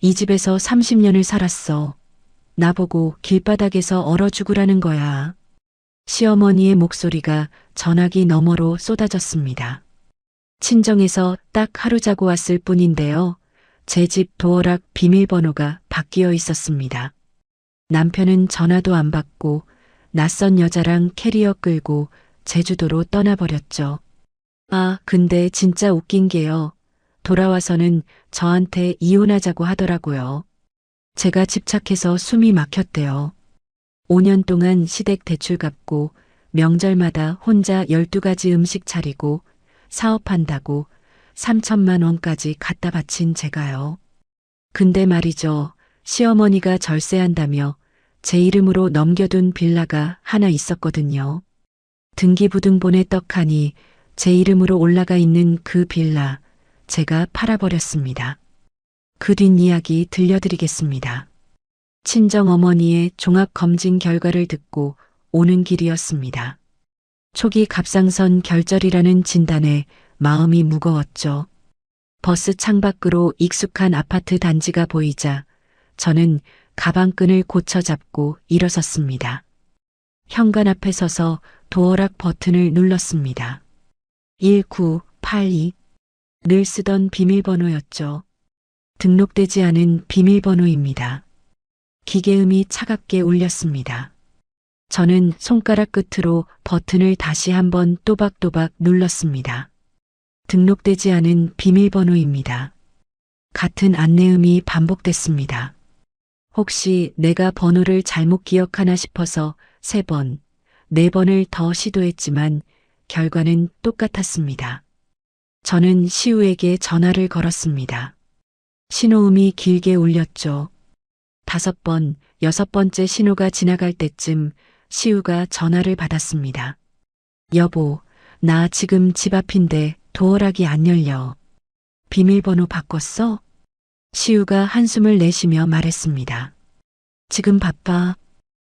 이 집에서 30년을 살았어. 나보고 길바닥에서 얼어 죽으라는 거야. 시어머니의 목소리가 전화기 너머로 쏟아졌습니다. 친정에서 딱 하루 자고 왔을 뿐인데요. 제 집 도어락 비밀번호가 바뀌어 있었습니다. 남편은 전화도 안 받고 낯선 여자랑 캐리어 끌고 제주도로 떠나버렸죠. 아, 근데 진짜 웃긴 게요. 돌아와서는 저한테 이혼하자고 하더라고요. 제가 집착해서 숨이 막혔대요. 5년 동안 시댁 대출 갚고 명절마다 혼자 12가지 음식 차리고 사업한다고 3천만 원까지 갖다 바친 제가요. 근데 말이죠. 시어머니가 절세한다며 제 이름으로 넘겨둔 빌라가 하나 있었거든요. 등기부등본에 떡하니 제 이름으로 올라가 있는 그 빌라 제가 팔아버렸습니다. 그 뒷이야기 들려드리겠습니다. 친정어머니의 종합검진 결과를 듣고 오는 길이었습니다. 초기 갑상선 결절이라는 진단에 마음이 무거웠죠. 버스 창밖으로 익숙한 아파트 단지가 보이자 저는 가방끈을 고쳐 잡고 일어섰습니다. 현관 앞에 서서 도어락 버튼을 눌렀습니다. 1982. 늘 쓰던 비밀번호였죠. 등록되지 않은 비밀번호입니다. 기계음이 차갑게 울렸습니다. 저는 손가락 끝으로 버튼을 다시 한번 또박또박 눌렀습니다. 등록되지 않은 비밀번호입니다. 같은 안내음이 반복됐습니다. 혹시 내가 번호를 잘못 기억하나 싶어서 3번, 4번을 더 시도했지만 결과는 똑같았습니다. 저는 시우에게 전화를 걸었습니다. 신호음이 길게 울렸죠. 5번, 6번째 신호가 지나갈 때쯤 시우가 전화를 받았습니다. 여보, 나 지금 집 앞인데 도어락이 안 열려. 비밀번호 바꿨어? 시우가 한숨을 내쉬며 말했습니다. 지금 바빠.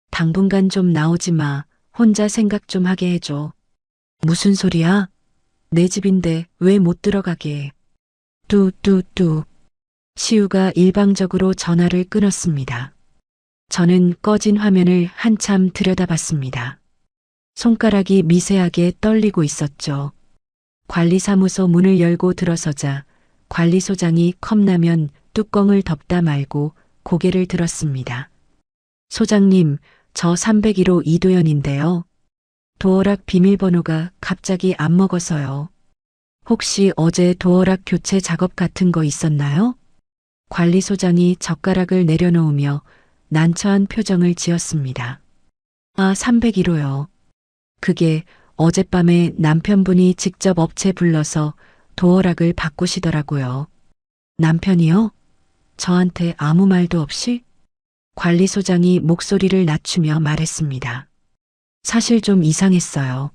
당분간 좀 나오지 마. 혼자 생각 좀 하게 해줘. 무슨 소리야? 내 집인데 왜 못 들어가게 해? 뚜뚜뚜. 시우가 일방적으로 전화를 끊었습니다. 저는 꺼진 화면을 한참 들여다봤습니다. 손가락이 미세하게 떨리고 있었죠. 관리사무소 문을 열고 들어서자 관리소장이 컵라면 뚜껑을 덮다 말고 고개를 들었습니다. 소장님, 저 301호 이도연인데요. 도어락 비밀번호가 갑자기 안 먹어서요. 혹시 어제 도어락 교체 작업 같은 거 있었나요? 관리소장이 젓가락을 내려놓으며 난처한 표정을 지었습니다. 아, 301호요. 그게 어젯밤에 남편분이 직접 업체 불러서 도어락을 바꾸시더라고요. 남편이요? 저한테 아무 말도 없이? 관리소장이 목소리를 낮추며 말했습니다. 사실 좀 이상했어요.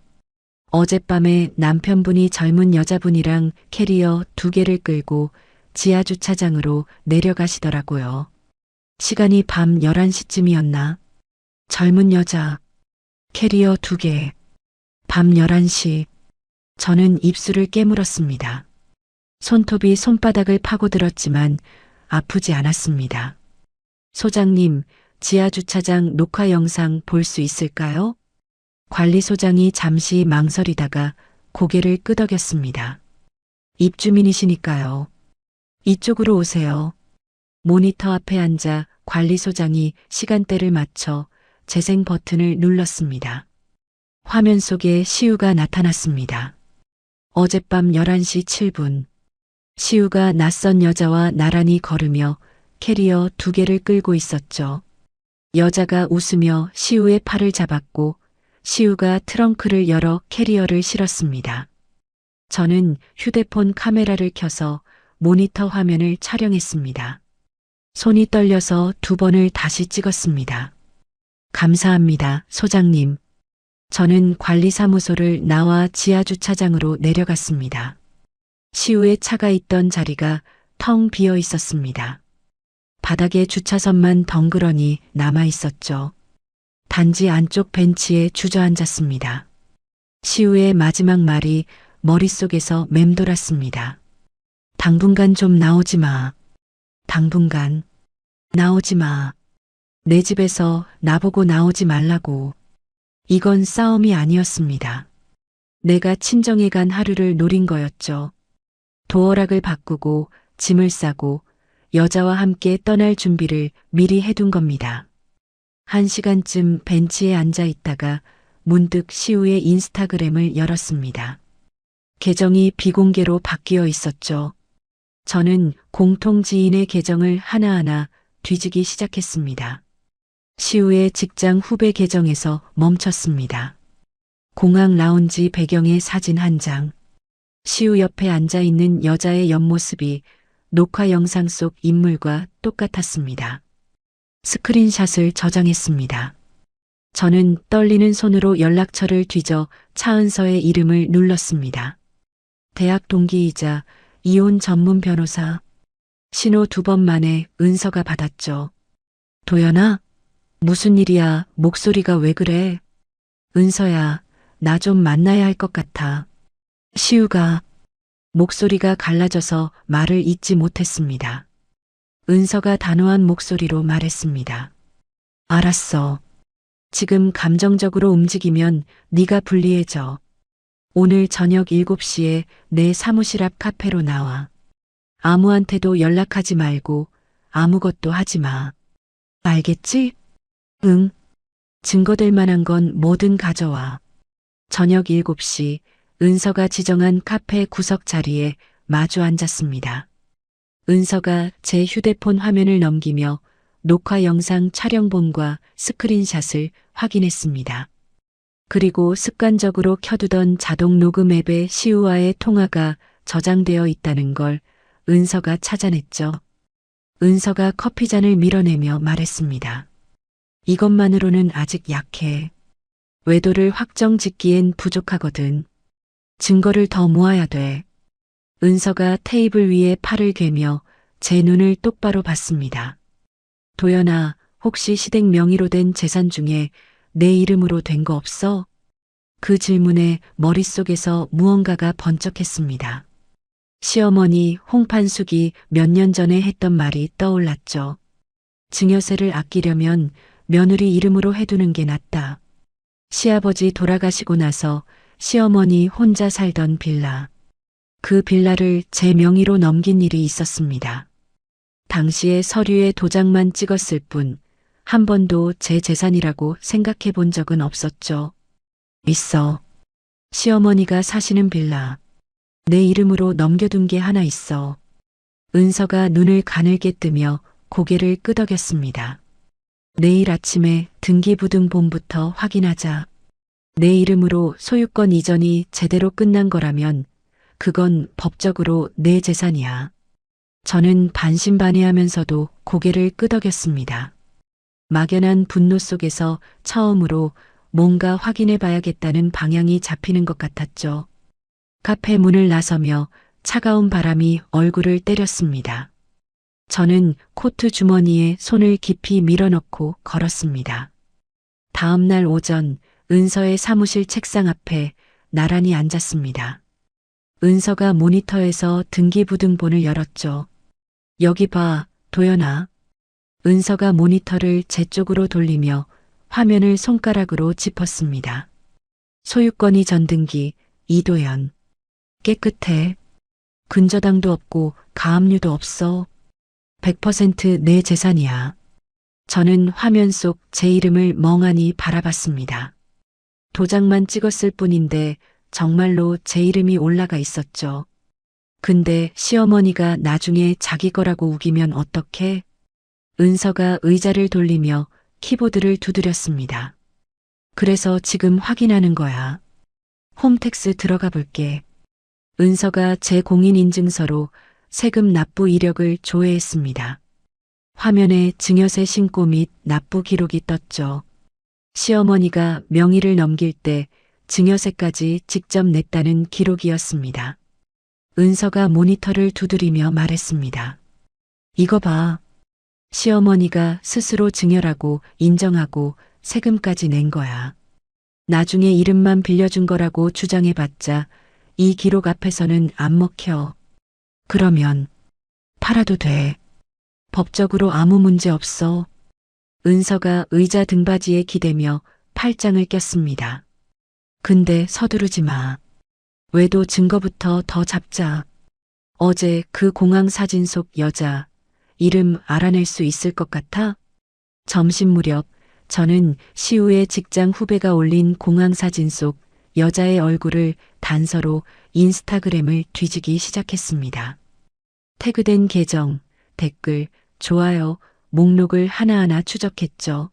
어젯밤에 남편분이 젊은 여자분이랑 캐리어 2개를 끌고 지하주차장으로 내려가시더라고요. 시간이 밤 11시쯤이었나? 젊은 여자, 캐리어 2개, 밤 11시. 저는 입술을 깨물었습니다. 손톱이 손바닥을 파고들었지만 아프지 않았습니다. 소장님, 지하주차장 녹화 영상 볼 수 있을까요? 관리소장이 잠시 망설이다가 고개를 끄덕였습니다. 입주민이시니까요. 이쪽으로 오세요. 모니터 앞에 앉아 관리소장이 시간대를 맞춰 재생 버튼을 눌렀습니다. 화면 속에 시우가 나타났습니다. 어젯밤 11시 7분. 시우가 낯선 여자와 나란히 걸으며 캐리어 2개를 끌고 있었죠. 여자가 웃으며 시우의 팔을 잡았고 시우가 트렁크를 열어 캐리어를 실었습니다. 저는 휴대폰 카메라를 켜서 모니터 화면을 촬영했습니다. 손이 떨려서 2번을 다시 찍었습니다. 감사합니다, 소장님. 저는 관리사무소를 나와 지하주차장으로 내려갔습니다. 시우의 차가 있던 자리가 텅 비어 있었습니다. 바닥에 주차선만 덩그러니 남아 있었죠. 단지 안쪽 벤치에 주저앉았습니다. 시우의 마지막 말이 머릿속에서 맴돌았습니다. 당분간 좀 나오지 마. 당분간 나오지 마. 내 집에서 나보고 나오지 말라고. 이건 싸움이 아니었습니다. 내가 친정에 간 하루를 노린 거였죠. 도어락을 바꾸고 짐을 싸고 여자와 함께 떠날 준비를 미리 해둔 겁니다. 1시간쯤 벤치에 앉아 있다가 문득 시우의 인스타그램을 열었습니다. 계정이 비공개로 바뀌어 있었죠. 저는 공통 지인의 계정을 하나하나 뒤지기 시작했습니다. 시우의 직장 후배 계정에서 멈췄습니다. 공항 라운지 배경의 사진 한 장. 시우 옆에 앉아 있는 여자의 옆모습이 녹화 영상 속 인물과 똑같았습니다. 스크린샷을 저장했습니다. 저는 떨리는 손으로 연락처를 뒤져 차은서의 이름을 눌렀습니다. 대학 동기이자 이혼 전문 변호사. 신호 2번 만에 은서가 받았죠. 도연아, 무슨 일이야? 목소리가 왜 그래? 은서야, 나 좀 만나야 할 것 같아. 시우가. 목소리가 갈라져서 말을 잇지 못했습니다. 은서가 단호한 목소리로 말했습니다. 알았어. 지금 감정적으로 움직이면 네가 불리해져. 오늘 저녁 7시에 내 사무실 앞 카페로 나와. 아무한테도 연락하지 말고 아무것도 하지 마. 알겠지? 응. 증거될 만한 건 뭐든 가져와. 저녁 7시 은서가 지정한 카페 구석 자리에 마주 앉았습니다. 은서가 제 휴대폰 화면을 넘기며 녹화 영상 촬영본과 스크린샷을 확인했습니다. 그리고 습관적으로 켜두던 자동 녹음 앱에 시우와의 통화가 저장되어 있다는 걸 은서가 찾아냈죠. 은서가 커피잔을 밀어내며 말했습니다. 이것만으로는 아직 약해. 외도를 확정 짓기엔 부족하거든. 증거를 더 모아야 돼. 은서가 테이블 위에 팔을 괴며 제 눈을 똑바로 봤습니다. 도연아, 혹시 시댁 명의로 된 재산 중에 내 이름으로 된 거 없어? 그 질문에 머릿속에서 무언가가 번쩍했습니다. 시어머니 홍판숙이 몇 년 전에 했던 말이 떠올랐죠. 증여세를 아끼려면 며느리 이름으로 해두는 게 낫다. 시아버지 돌아가시고 나서 시어머니 혼자 살던 빌라. 그 빌라를 제 명의로 넘긴 일이 있었습니다. 당시에 서류에 도장만 찍었을 뿐 한 번도 제 재산이라고 생각해 본 적은 없었죠. 있어. 시어머니가 사시는 빌라. 내 이름으로 넘겨둔 게 하나 있어. 은서가 눈을 가늘게 뜨며 고개를 끄덕였습니다. 내일 아침에 등기부등본부터 확인하자. 내 이름으로 소유권 이전이 제대로 끝난 거라면 그건 법적으로 내 재산이야. 저는 반신반의하면서도 고개를 끄덕였습니다. 막연한 분노 속에서 처음으로 뭔가 확인해 봐야겠다는 방향이 잡히는 것 같았죠. 카페 문을 나서며 차가운 바람이 얼굴을 때렸습니다. 저는 코트 주머니에 손을 깊이 밀어넣고 걸었습니다. 다음 날 오전 은서의 사무실 책상 앞에 나란히 앉았습니다. 은서가 모니터에서 등기부등본을 열었죠. 여기 봐, 도연아. 은서가 모니터를 제 쪽으로 돌리며 화면을 손가락으로 짚었습니다. 소유권이 전등기 이도연. 깨끗해. 근저당도 없고 가압류도 없어. 100% 내 재산이야. 저는 화면 속 제 이름을 멍하니 바라봤습니다. 도장만 찍었을 뿐인데 정말로 제 이름이 올라가 있었죠. 근데 시어머니가 나중에 자기 거라고 우기면 어떡해? 은서가 의자를 돌리며 키보드를 두드렸습니다. 그래서 지금 확인하는 거야. 홈택스 들어가 볼게. 은서가 제 공인인증서로 세금 납부 이력을 조회했습니다. 화면에 증여세 신고 및 납부 기록이 떴죠. 시어머니가 명의를 넘길 때 증여세까지 직접 냈다는 기록이었습니다. 은서가 모니터를 두드리며 말했습니다. 이거 봐. 시어머니가 스스로 증여라고 인정하고 세금까지 낸 거야. 나중에 이름만 빌려준 거라고 주장해봤자 이 기록 앞에서는 안 먹혀. 그러면 팔아도 돼. 법적으로 아무 문제 없어. 은서가 의자 등받이에 기대며 팔짱을 꼈습니다. 근데 서두르지 마. 외도 증거부터 더 잡자. 어제 그 공항 사진 속 여자 이름 알아낼 수 있을 것 같아? 점심 무렵 저는 시우의 직장 후배가 올린 공항 사진 속 여자의 얼굴을 단서로 인스타그램을 뒤지기 시작했습니다. 태그된 계정, 댓글, 좋아요, 목록을 하나하나 추적했죠.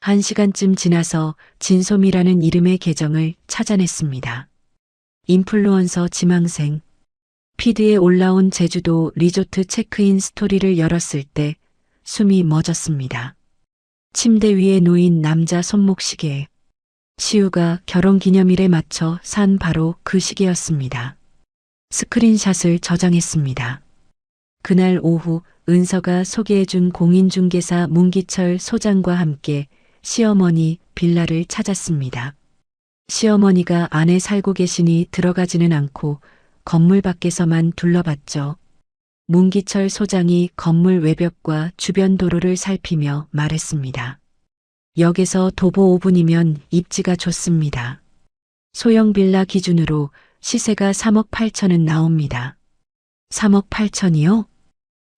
1시간쯤 지나서 진솜이라는 이름의 계정을 찾아냈습니다. 인플루언서 지망생. 피드에 올라온 제주도 리조트 체크인 스토리를 열었을 때 숨이 멎었습니다. 침대 위에 놓인 남자 손목시계. 시우가 결혼기념일에 맞춰 산 바로 그 시계였습니다. 스크린샷을 저장했습니다. 그날 오후 은서가 소개해준 공인중개사 문기철 소장과 함께 시어머니 빌라를 찾았습니다. 시어머니가 안에 살고 계시니 들어가지는 않고 건물 밖에서만 둘러봤죠. 문기철 소장이 건물 외벽과 주변 도로를 살피며 말했습니다. 역에서 도보 5분이면 입지가 좋습니다. 소형 빌라 기준으로 시세가 3억 8천은 나옵니다. 3억 8천이요?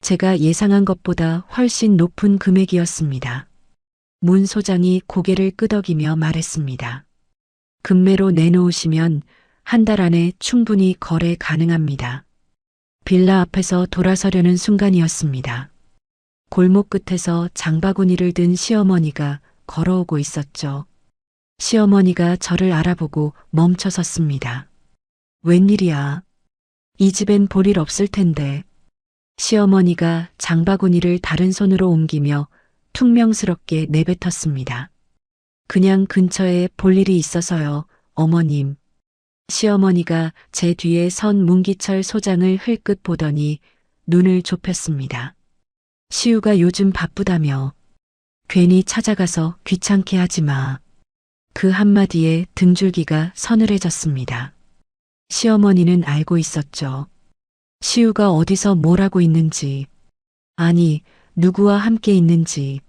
제가 예상한 것보다 훨씬 높은 금액이었습니다. 문 소장이 고개를 끄덕이며 말했습니다. 금매로 내놓으시면 한 달 안에 충분히 거래 가능합니다. 빌라 앞에서 돌아서려는 순간이었습니다. 골목 끝에서 장바구니를 든 시어머니가 걸어오고 있었죠. 시어머니가 저를 알아보고 멈춰 섰습니다. 웬일이야? 이 집엔 볼일 없을 텐데. 시어머니가 장바구니를 다른 손으로 옮기며 퉁명스럽게 내뱉었습니다. 그냥 근처에 볼 일이 있어서요, 어머님. 시어머니가 제 뒤에 선 문기철 소장을 흘끗 보더니 눈을 좁혔습니다. 시우가 요즘 바쁘다며. 괜히 찾아가서 귀찮게 하지 마. 그 한마디에 등줄기가 서늘해졌습니다. 시어머니는 알고 있었죠. 시우가 어디서 뭘 하고 있는지, 아니, 누구와 함께 있는지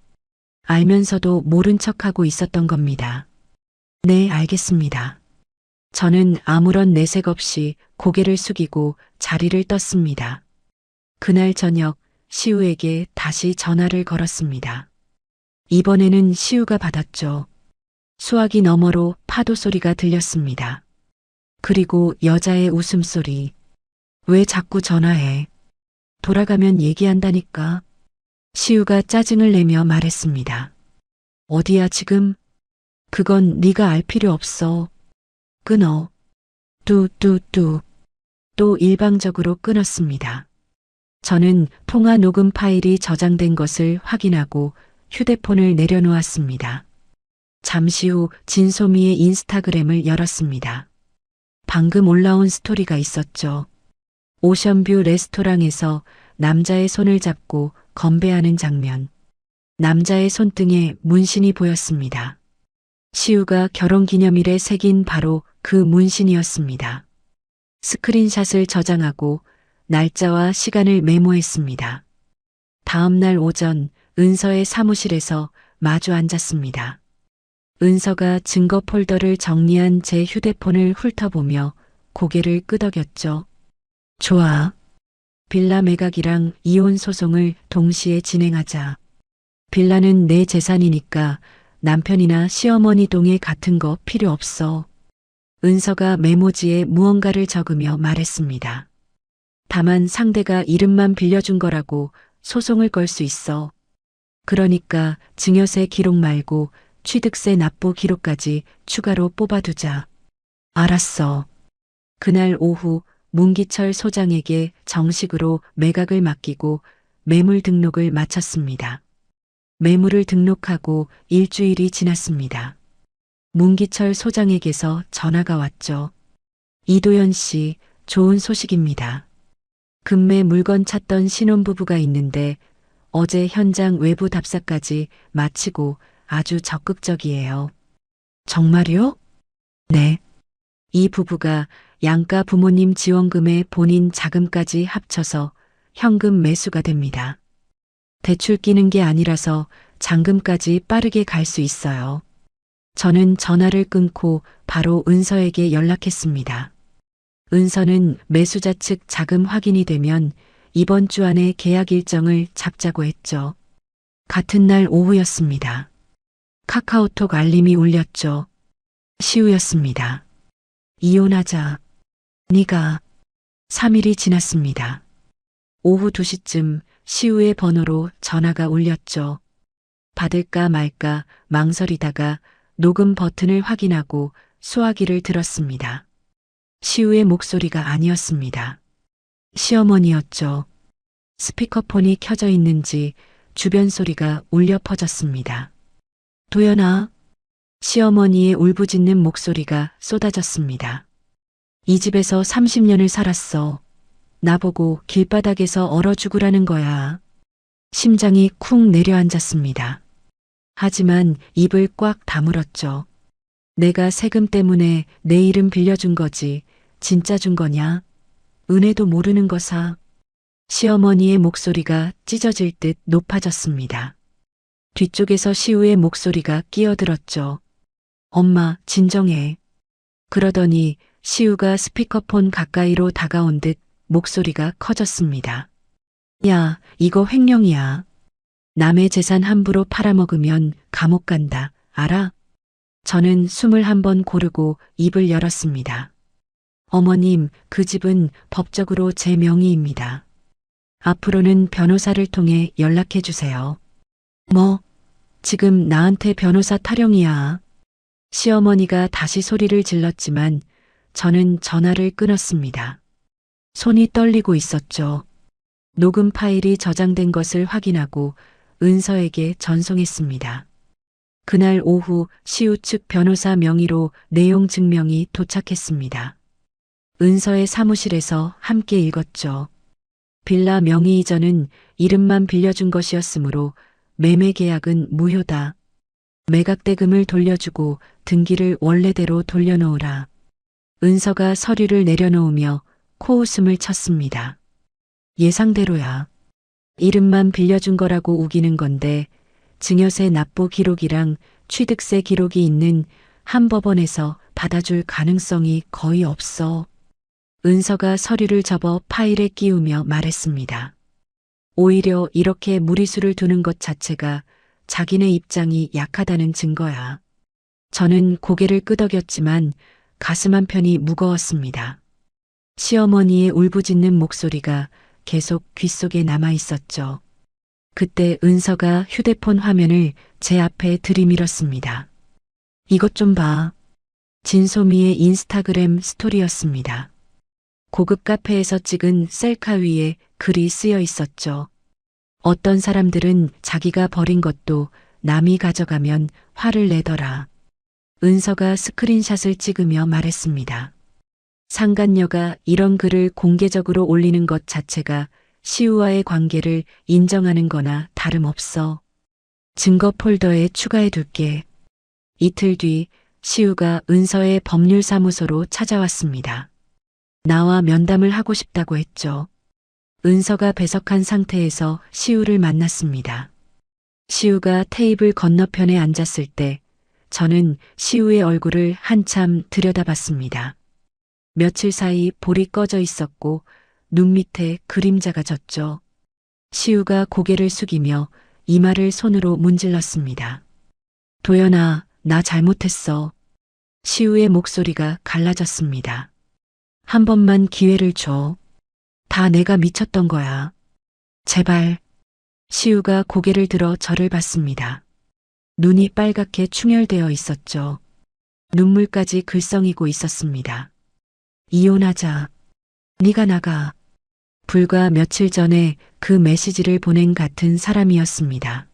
알면서도 모른 척하고 있었던 겁니다. 네, 알겠습니다. 저는 아무런 내색 없이 고개를 숙이고 자리를 떴습니다. 그날 저녁 시우에게 다시 전화를 걸었습니다. 이번에는 시우가 받았죠. 수화기 너머로 파도 소리가 들렸습니다. 그리고 여자의 웃음소리. 왜 자꾸 전화해? 돌아가면 얘기한다니까. 시우가 짜증을 내며 말했습니다. 어디야 지금? 그건 네가 알 필요 없어. 끊어. 뚜뚜뚜. 또 일방적으로 끊었습니다. 저는 통화 녹음 파일이 저장된 것을 확인하고 휴대폰을 내려놓았습니다. 잠시 후 진소미의 인스타그램을 열었습니다. 방금 올라온 스토리가 있었죠. 오션뷰 레스토랑에서 남자의 손을 잡고 건배하는 장면. 남자의 손등에 문신이 보였습니다. 시우가 결혼기념일에 새긴 바로 그 문신이었습니다. 스크린샷을 저장하고 날짜와 시간을 메모했습니다. 다음 날 오전 은서의 사무실에서 마주 앉았습니다. 은서가 증거 폴더를 정리한 제 휴대폰을 훑어보며 고개를 끄덕였죠. 좋아. 빌라 매각이랑 이혼 소송을 동시에 진행하자. 빌라는 내 재산이니까 남편이나 시어머니 동의 같은 거 필요 없어. 은서가 메모지에 무언가를 적으며 말했습니다. 다만 상대가 이름만 빌려준 거라고 소송을 걸 수 있어. 그러니까 증여세 기록 말고 취득세 납부 기록까지 추가로 뽑아두자. 알았어. 그날 오후 문기철 소장에게 정식으로 매각을 맡기고 매물 등록을 마쳤습니다. 매물을 등록하고 일주일이 지났습니다. 문기철 소장에게서 전화가 왔죠. 이도연 씨, 좋은 소식입니다. 금매 물건 찾던 신혼부부가 있는데 어제 현장 외부 답사까지 마치고 아주 적극적이에요. 정말요? 네. 이 부부가 양가 부모님 지원금에 본인 자금까지 합쳐서 현금 매수가 됩니다. 대출 끼는 게 아니라서 잔금까지 빠르게 갈 수 있어요. 저는 전화를 끊고 바로 은서에게 연락했습니다. 은서는 매수자 측 자금 확인이 되면 이번 주 안에 계약 일정을 잡자고 했죠. 같은 날 오후였습니다. 카카오톡 알림이 울렸죠. 시우였습니다. 이혼하자. 네가 3일이 지났습니다. 오후 2시쯤 시우의 번호로 전화가 울렸죠. 받을까 말까 망설이다가 녹음 버튼을 확인하고 수화기를 들었습니다. 시우의 목소리가 아니었습니다. 시어머니였죠. 스피커폰이 켜져 있는지 주변 소리가 울려 퍼졌습니다. 도연아. 시어머니의 울부짖는 목소리가 쏟아졌습니다. 이 집에서 30년을 살았어. 나보고 길바닥에서 얼어 죽으라는 거야. 심장이 쿵 내려앉았습니다. 하지만 입을 꽉 다물었죠. 내가 세금 때문에 내 이름 빌려준 거지. 진짜 준 거냐? 은혜도 모르는 거사. 시어머니의 목소리가 찢어질 듯 높아졌습니다. 뒤쪽에서 시우의 목소리가 끼어들었죠. 엄마, 진정해. 그러더니 시우가 스피커폰 가까이로 다가온 듯 목소리가 커졌습니다. 야, 이거 횡령이야. 남의 재산 함부로 팔아먹으면 감옥 간다. 알아? 저는 숨을 한번 고르고 입을 열었습니다. 어머님, 그 집은 법적으로 제 명의입니다. 앞으로는 변호사를 통해 연락해 주세요. 뭐? 지금 나한테 변호사 타령이야. 시어머니가 다시 소리를 질렀지만 저는 전화를 끊었습니다. 손이 떨리고 있었죠. 녹음 파일이 저장된 것을 확인하고 은서에게 전송했습니다. 그날 오후 시우 측 변호사 명의로 내용 증명이 도착했습니다. 은서의 사무실에서 함께 읽었죠. 빌라 명의 이전은 이름만 빌려준 것이었으므로 매매 계약은 무효다. 매각대금을 돌려주고 등기를 원래대로 돌려놓으라. 은서가 서류를 내려놓으며 코웃음을 쳤습니다. 예상대로야. 이름만 빌려준 거라고 우기는 건데 증여세 납부 기록이랑 취득세 기록이 있는 한 법원에서 받아줄 가능성이 거의 없어. 은서가 서류를 접어 파일에 끼우며 말했습니다. 오히려 이렇게 무리수를 두는 것 자체가 자기네 입장이 약하다는 증거야. 저는 고개를 끄덕였지만 가슴 한편이 무거웠습니다. 시어머니의 울부짖는 목소리가 계속 귓속에 남아 있었죠. 그때 은서가 휴대폰 화면을 제 앞에 들이밀었습니다. 이것 좀 봐. 진소미의 인스타그램 스토리였습니다. 고급 카페에서 찍은 셀카 위에 글이 쓰여 있었죠. 어떤 사람들은 자기가 버린 것도 남이 가져가면 화를 내더라. 은서가 스크린샷을 찍으며 말했습니다. 상간녀가 이런 글을 공개적으로 올리는 것 자체가 시우와의 관계를 인정하는 거나 다름없어. 증거 폴더에 추가해 둘게. 이틀 뒤 시우가 은서의 법률사무소로 찾아왔습니다. 나와 면담을 하고 싶다고 했죠. 은서가 배석한 상태에서 시우를 만났습니다. 시우가 테이블 건너편에 앉았을 때 저는 시우의 얼굴을 한참 들여다봤습니다. 며칠 사이 볼이 꺼져 있었고 눈 밑에 그림자가 졌죠. 시우가 고개를 숙이며 이마를 손으로 문질렀습니다. 도연아, 나 잘못했어. 시우의 목소리가 갈라졌습니다. 한 번만 기회를 줘. 다 내가 미쳤던 거야. 제발. 시우가 고개를 들어 저를 봤습니다. 눈이 빨갛게 충혈되어 있었죠. 눈물까지 글썽이고 있었습니다. 이혼하자. 네가 나가. 불과 며칠 전에 그 메시지를 보낸 같은 사람이었습니다.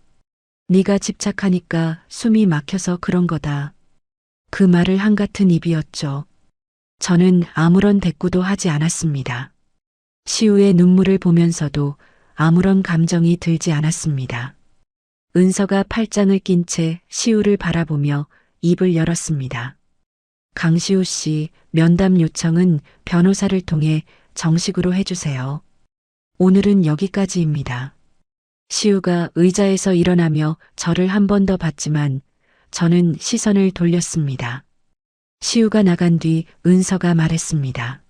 네가 집착하니까 숨이 막혀서 그런 거다. 그 말을 한 같은 입이었죠. 저는 아무런 대꾸도 하지 않았습니다. 시우의 눈물을 보면서도 아무런 감정이 들지 않았습니다. 은서가 팔짱을 낀 채 시우를 바라보며 입을 열었습니다. 강시우 씨, 면담 요청은 변호사를 통해 정식으로 해주세요. 오늘은 여기까지입니다. 시우가 의자에서 일어나며 저를 한 번 더 봤지만 저는 시선을 돌렸습니다. 시우가 나간 뒤 은서가 말했습니다.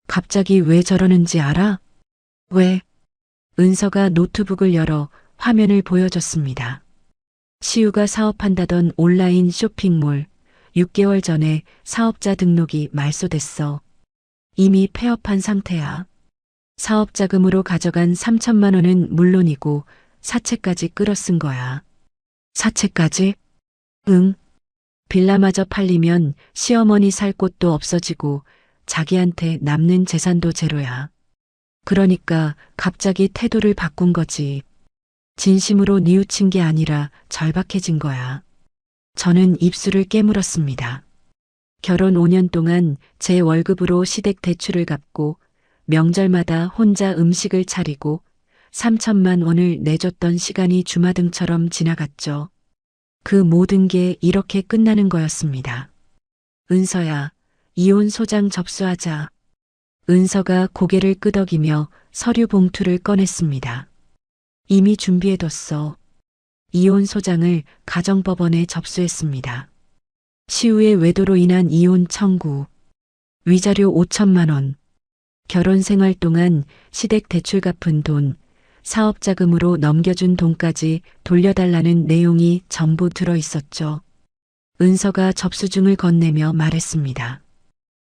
갑자기 왜 저러는지 알아? 왜? 은서가 노트북을 열어 화면을 보여줬습니다. 시우가 사업한다던 온라인 쇼핑몰 6개월 전에 사업자 등록이 말소됐어. 이미 폐업한 상태야. 사업 자금으로 가져간 3천만 원은 물론이고 사채까지 끌어쓴 거야. 사채까지? 응. 빌라마저 팔리면 시어머니 살 곳도 없어지고 자기한테 남는 재산도 제로야. 그러니까 갑자기 태도를 바꾼 거지. 진심으로 뉘우친 게 아니라 절박해진 거야. 저는 입술을 깨물었습니다. 결혼 5년 동안 제 월급으로 시댁 대출을 갚고 명절마다 혼자 음식을 차리고 3천만 원을 내줬던 시간이 주마등처럼 지나갔죠. 그 모든 게 이렇게 끝나는 거였습니다. 은서야, 이혼 소장 접수하자. 은서가 고개를 끄덕이며 서류 봉투를 꺼냈습니다. 이미 준비해뒀어. 이혼 소장을 가정법원에 접수했습니다. 시우의 외도로 인한 이혼 청구, 위자료 5천만 원, 결혼 생활 동안 시댁 대출 갚은 돈, 사업 자금으로 넘겨준 돈까지 돌려달라는 내용이 전부 들어 있었죠. 은서가 접수증을 건네며 말했습니다.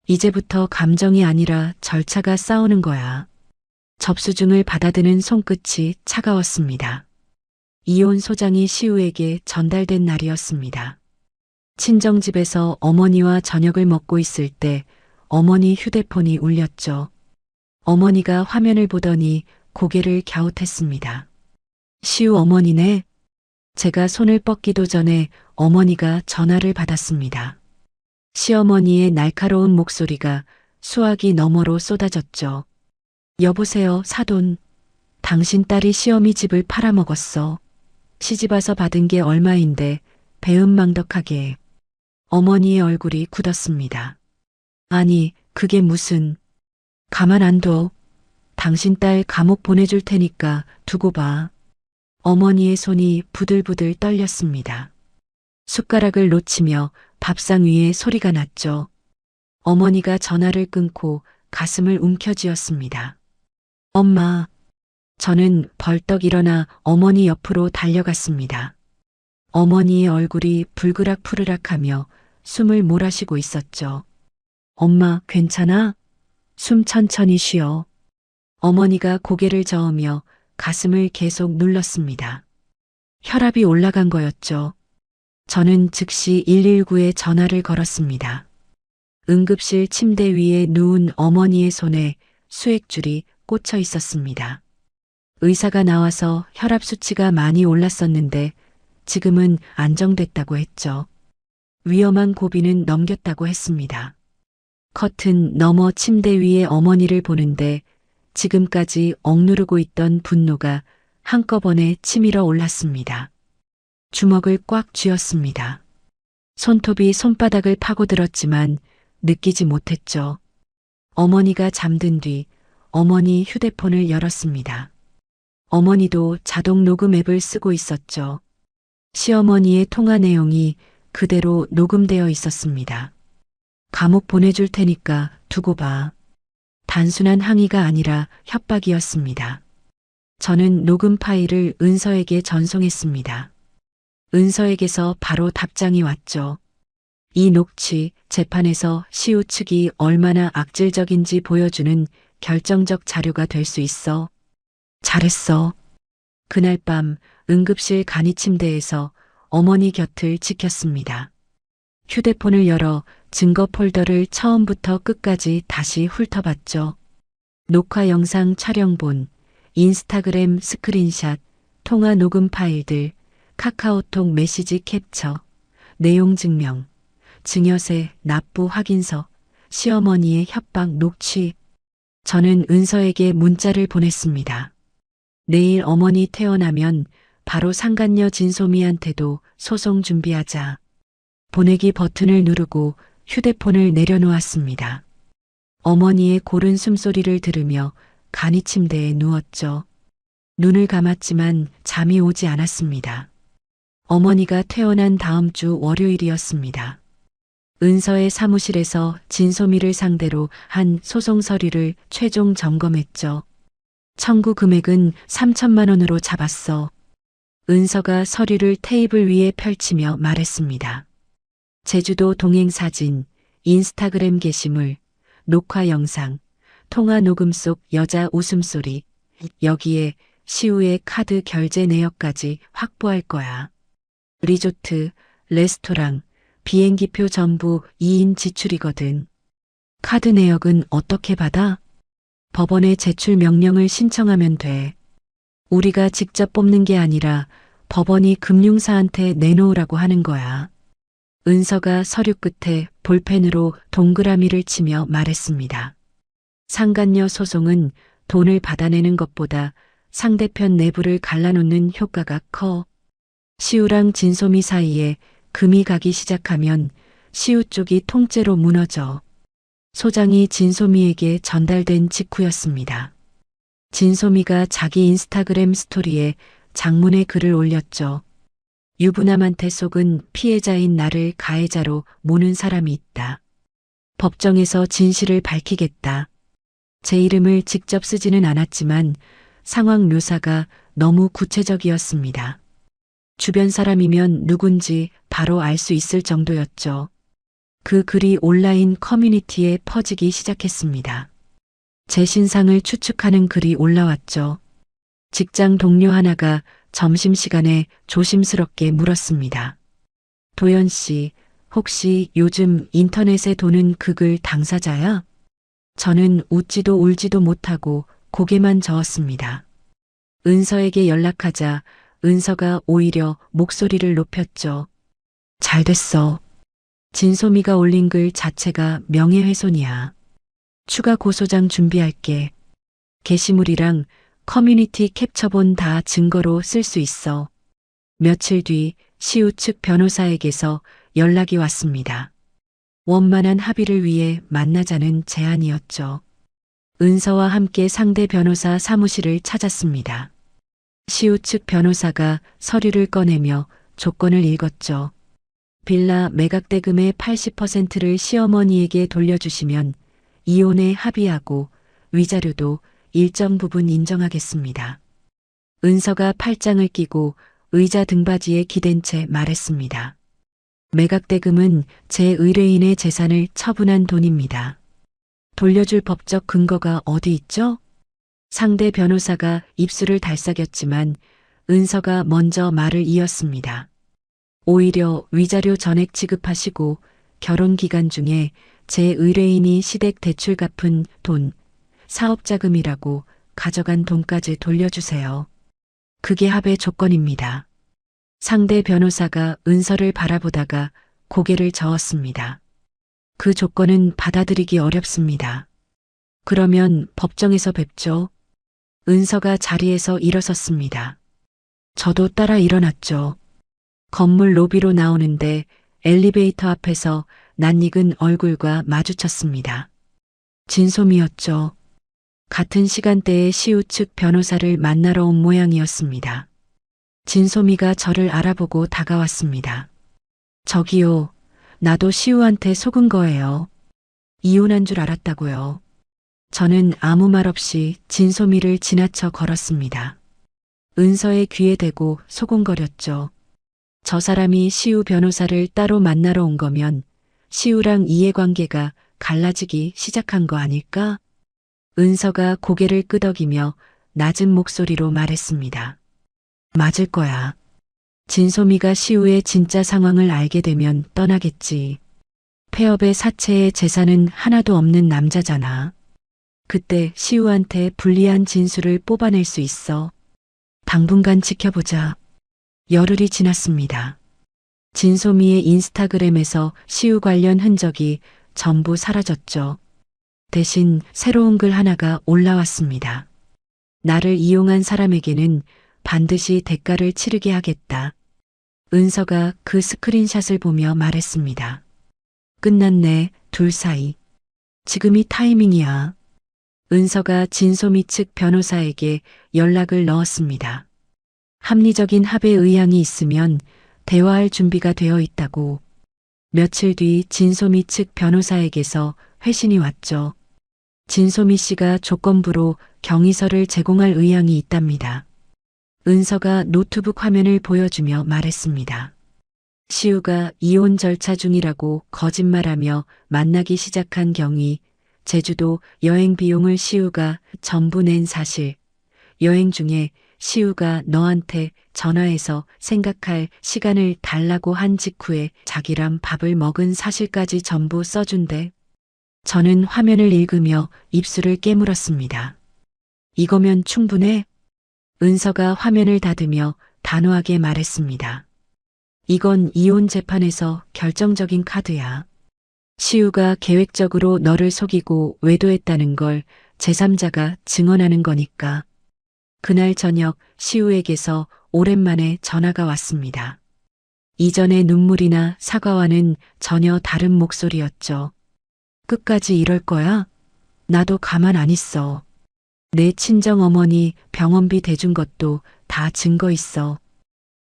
이제부터 감정이 아니라 절차가 싸우는 거야. 접수증을 받아드는 손끝이 차가웠습니다. 이혼 소장이 시우에게 전달된 날이었습니다. 친정집에서 어머니와 저녁을 먹고 있을 때 어머니 휴대폰이 울렸죠. 어머니가 화면을 보더니 고개를 갸웃했습니다. 시우 어머니네. 제가 손을 뻗기도 전에 어머니가 전화를 받았습니다. 시어머니의 날카로운 목소리가 수화기 너머로 쏟아졌죠. 여보세요, 사돈. 당신 딸이 시어미 집을 팔아먹었어. 시집와서 받은 게 얼마인데 배은망덕하게. 어머니의 얼굴이 굳었습니다. 아니, 그게 무슨. 가만 안 둬. 당신 딸 감옥 보내줄 테니까 두고 봐. 어머니의 손이 부들부들 떨렸습니다. 숟가락을 놓치며 밥상 위에 소리가 났죠. 어머니가 전화를 끊고 가슴을 움켜쥐었습니다. 엄마. 저는 벌떡 일어나 어머니 옆으로 달려갔습니다. 어머니의 얼굴이 불그락푸르락하며 숨을 몰아쉬고 있었죠. 엄마, 괜찮아? 숨 천천히 쉬어. 어머니가 고개를 저으며 가슴을 계속 눌렀습니다. 혈압이 올라간 거였죠. 저는 즉시 119에 전화를 걸었습니다. 응급실 침대 위에 누운 어머니의 손에 수액줄이 꽂혀 있었습니다. 의사가 나와서 혈압 수치가 많이 올랐었는데 지금은 안정됐다고 했죠. 위험한 고비는 넘겼다고 했습니다. 커튼 너머 침대 위에 어머니를 보는데 지금까지 억누르고 있던 분노가 한꺼번에 치밀어 올랐습니다. 주먹을 꽉 쥐었습니다. 손톱이 손바닥을 파고들었지만 느끼지 못했죠. 어머니가 잠든 뒤 어머니 휴대폰을 열었습니다. 어머니도 자동 녹음 앱을 쓰고 있었죠. 시어머니의 통화 내용이 그대로 녹음되어 있었습니다. 감옥 보내줄 테니까 두고 봐. 단순한 항의가 아니라 협박이었습니다. 저는 녹음 파일을 은서에게 전송했습니다. 은서에게서 바로 답장이 왔죠. 이 녹취 재판에서 시우 측이 얼마나 악질적인지 보여주는 결정적 자료가 될 수 있어. 잘했어. 그날 밤 응급실 간이 침대에서 어머니 곁을 지켰습니다. 휴대폰을 열어 증거 폴더를 처음부터 끝까지 다시 훑어봤죠. 녹화 영상 촬영본, 인스타그램 스크린샷, 통화 녹음 파일들, 카카오톡 메시지 캡처, 내용 증명, 증여세, 납부 확인서, 시어머니의 협박 녹취. 저는 은서에게 문자를 보냈습니다. 내일 어머니 태어나면 바로 상간녀 진소미한테도 소송 준비하자. 보내기 버튼을 누르고 휴대폰을 내려놓았습니다. 어머니의 고른 숨소리를 들으며 간이 침대에 누웠죠. 눈을 감았지만 잠이 오지 않았습니다. 어머니가 퇴원한 다음 주 월요일이었습니다. 은서의 사무실에서 진소미를 상대로 한 소송 서류를 최종 점검했죠. 청구 금액은 3천만 원으로 잡았어. 은서가 서류를 테이블 위에 펼치며 말했습니다. 제주도 동행 사진, 인스타그램 게시물, 녹화 영상, 통화 녹음 속 여자 웃음소리, 여기에 시우의 카드 결제 내역까지 확보할 거야. 리조트, 레스토랑, 비행기표 전부 2인 지출이거든. 카드 내역은 어떻게 받아? 법원에 제출 명령을 신청하면 돼. 우리가 직접 뽑는 게 아니라 법원이 금융사한테 내놓으라고 하는 거야. 은서가 서류 끝에 볼펜으로 동그라미를 치며 말했습니다. 상간녀 소송은 돈을 받아내는 것보다 상대편 내부를 갈라놓는 효과가 커. 시우랑 진소미 사이에 금이 가기 시작하면 시우 쪽이 통째로 무너져. 소장이 진소미에게 전달된 직후였습니다. 진소미가 자기 인스타그램 스토리에 장문의 글을 올렸죠. 유부남한테 속은 피해자인 나를 가해자로 모는 사람이 있다. 법정에서 진실을 밝히겠다. 제 이름을 직접 쓰지는 않았지만 상황 묘사가 너무 구체적이었습니다. 주변 사람이면 누군지 바로 알 수 있을 정도였죠. 그 글이 온라인 커뮤니티에 퍼지기 시작했습니다. 제 신상을 추측하는 글이 올라왔죠. 직장 동료 하나가 점심시간에 조심스럽게 물었습니다. 도연 씨, 혹시 요즘 인터넷에 도는 그 글 당사자야? 저는 웃지도 울지도 못하고 고개만 저었습니다. 은서에게 연락하자 은서가 오히려 목소리를 높였죠. 잘 됐어. 진소미가 올린 글 자체가 명예훼손이야. 추가 고소장 준비할게. 게시물이랑 커뮤니티 캡처본 다 증거로 쓸 수 있어. 며칠 뒤 시우 측 변호사에게서 연락이 왔습니다. 원만한 합의를 위해 만나자는 제안이었죠. 은서와 함께 상대 변호사 사무실을 찾았습니다. 시우 측 변호사가 서류를 꺼내며 조건을 읽었죠. 빌라 매각대금의 80%를 시어머니에게 돌려주시면 이혼에 합의하고 위자료도 일정 부분 인정하겠습니다. 은서가 팔짱을 끼고 의자 등받이에 기댄 채 말했습니다. 매각대금은 제 의뢰인의 재산을 처분한 돈입니다. 돌려줄 법적 근거가 어디 있죠? 상대 변호사가 입술을 달싹였지만 은서가 먼저 말을 이었습니다. 오히려 위자료 전액 지급하시고 결혼 기간 중에 제 의뢰인이 시댁 대출 갚은 돈, 사업자금이라고 가져간 돈까지 돌려주세요. 그게 합의 조건입니다. 상대 변호사가 은서를 바라보다가 고개를 저었습니다. 그 조건은 받아들이기 어렵습니다. 그러면 법정에서 뵙죠. 은서가 자리에서 일어섰습니다. 저도 따라 일어났죠. 건물 로비로 나오는데 엘리베이터 앞에서 낯익은 얼굴과 마주쳤습니다. 진소미였죠. 같은 시간대에 시우 측 변호사를 만나러 온 모양이었습니다. 진소미가 저를 알아보고 다가왔습니다. 저기요, 나도 시우한테 속은 거예요. 이혼한 줄 알았다고요. 저는 아무 말 없이 진소미를 지나쳐 걸었습니다. 은서의 귀에 대고 소곤거렸죠. 저 사람이 시우 변호사를 따로 만나러 온 거면 시우랑 이해관계가 갈라지기 시작한 거 아닐까? 은서가 고개를 끄덕이며 낮은 목소리로 말했습니다. 맞을 거야. 진소미가 시우의 진짜 상황을 알게 되면 떠나겠지. 폐업의 사채에 재산은 하나도 없는 남자잖아. 그때 시우한테 불리한 진술을 뽑아낼 수 있어. 당분간 지켜보자. 열흘이 지났습니다. 진소미의 인스타그램에서 시우 관련 흔적이 전부 사라졌죠. 대신 새로운 글 하나가 올라왔습니다. 나를 이용한 사람에게는 반드시 대가를 치르게 하겠다. 은서가 그 스크린샷을 보며 말했습니다. 끝났네, 둘 사이. 지금이 타이밍이야. 은서가 진소미 측 변호사에게 연락을 넣었습니다. 합리적인 합의 의향이 있으면 대화할 준비가 되어 있다고. 며칠 뒤 진소미 측 변호사에게서 회신이 왔죠. 진소미 씨가 조건부로 경위서를 제공할 의향이 있답니다. 은서가 노트북 화면을 보여주며 말했습니다. 시우가 이혼 절차 중이라고 거짓말하며 만나기 시작한 경위, 제주도 여행 비용을 시우가 전부 낸 사실, 여행 중에 시우가 너한테 전화해서 생각할 시간을 달라고 한 직후에 자기랑 밥을 먹은 사실까지 전부 써준대. 저는 화면을 읽으며 입술을 깨물었습니다. 이거면 충분해? 은서가 화면을 닫으며 단호하게 말했습니다. 이건 이혼 재판에서 결정적인 카드야. 시우가 계획적으로 너를 속이고 외도했다는 걸 제3자가 증언하는 거니까. 그날 저녁 시우에게서 오랜만에 전화가 왔습니다. 이전의 눈물이나 사과와는 전혀 다른 목소리였죠. 끝까지 이럴 거야? 나도 가만 안 있어. 내 친정 어머니 병원비 대준 것도 다 증거 있어.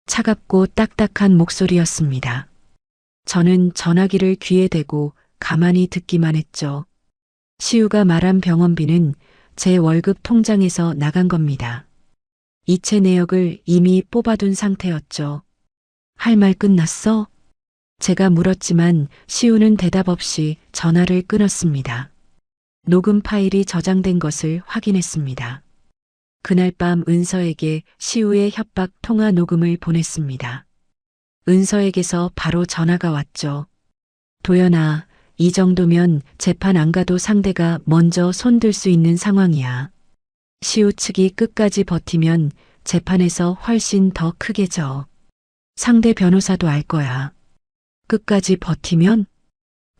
차갑고 딱딱한 목소리였습니다. 저는 전화기를 귀에 대고 가만히 듣기만 했죠. 시우가 말한 병원비는 제 월급 통장에서 나간 겁니다. 이체 내역을 이미 뽑아둔 상태였죠. 할 말 끝났어? 제가 물었지만 시우는 대답 없이 전화를 끊었습니다. 녹음 파일이 저장된 것을 확인했습니다. 그날 밤 은서에게 시우의 협박 통화 녹음을 보냈습니다. 은서에게서 바로 전화가 왔죠. 도연아, 이 정도면 재판 안 가도 상대가 먼저 손들 수 있는 상황이야. 시우 측이 끝까지 버티면 재판에서 훨씬 더 크게 져. 상대 변호사도 알 거야. 끝까지 버티면?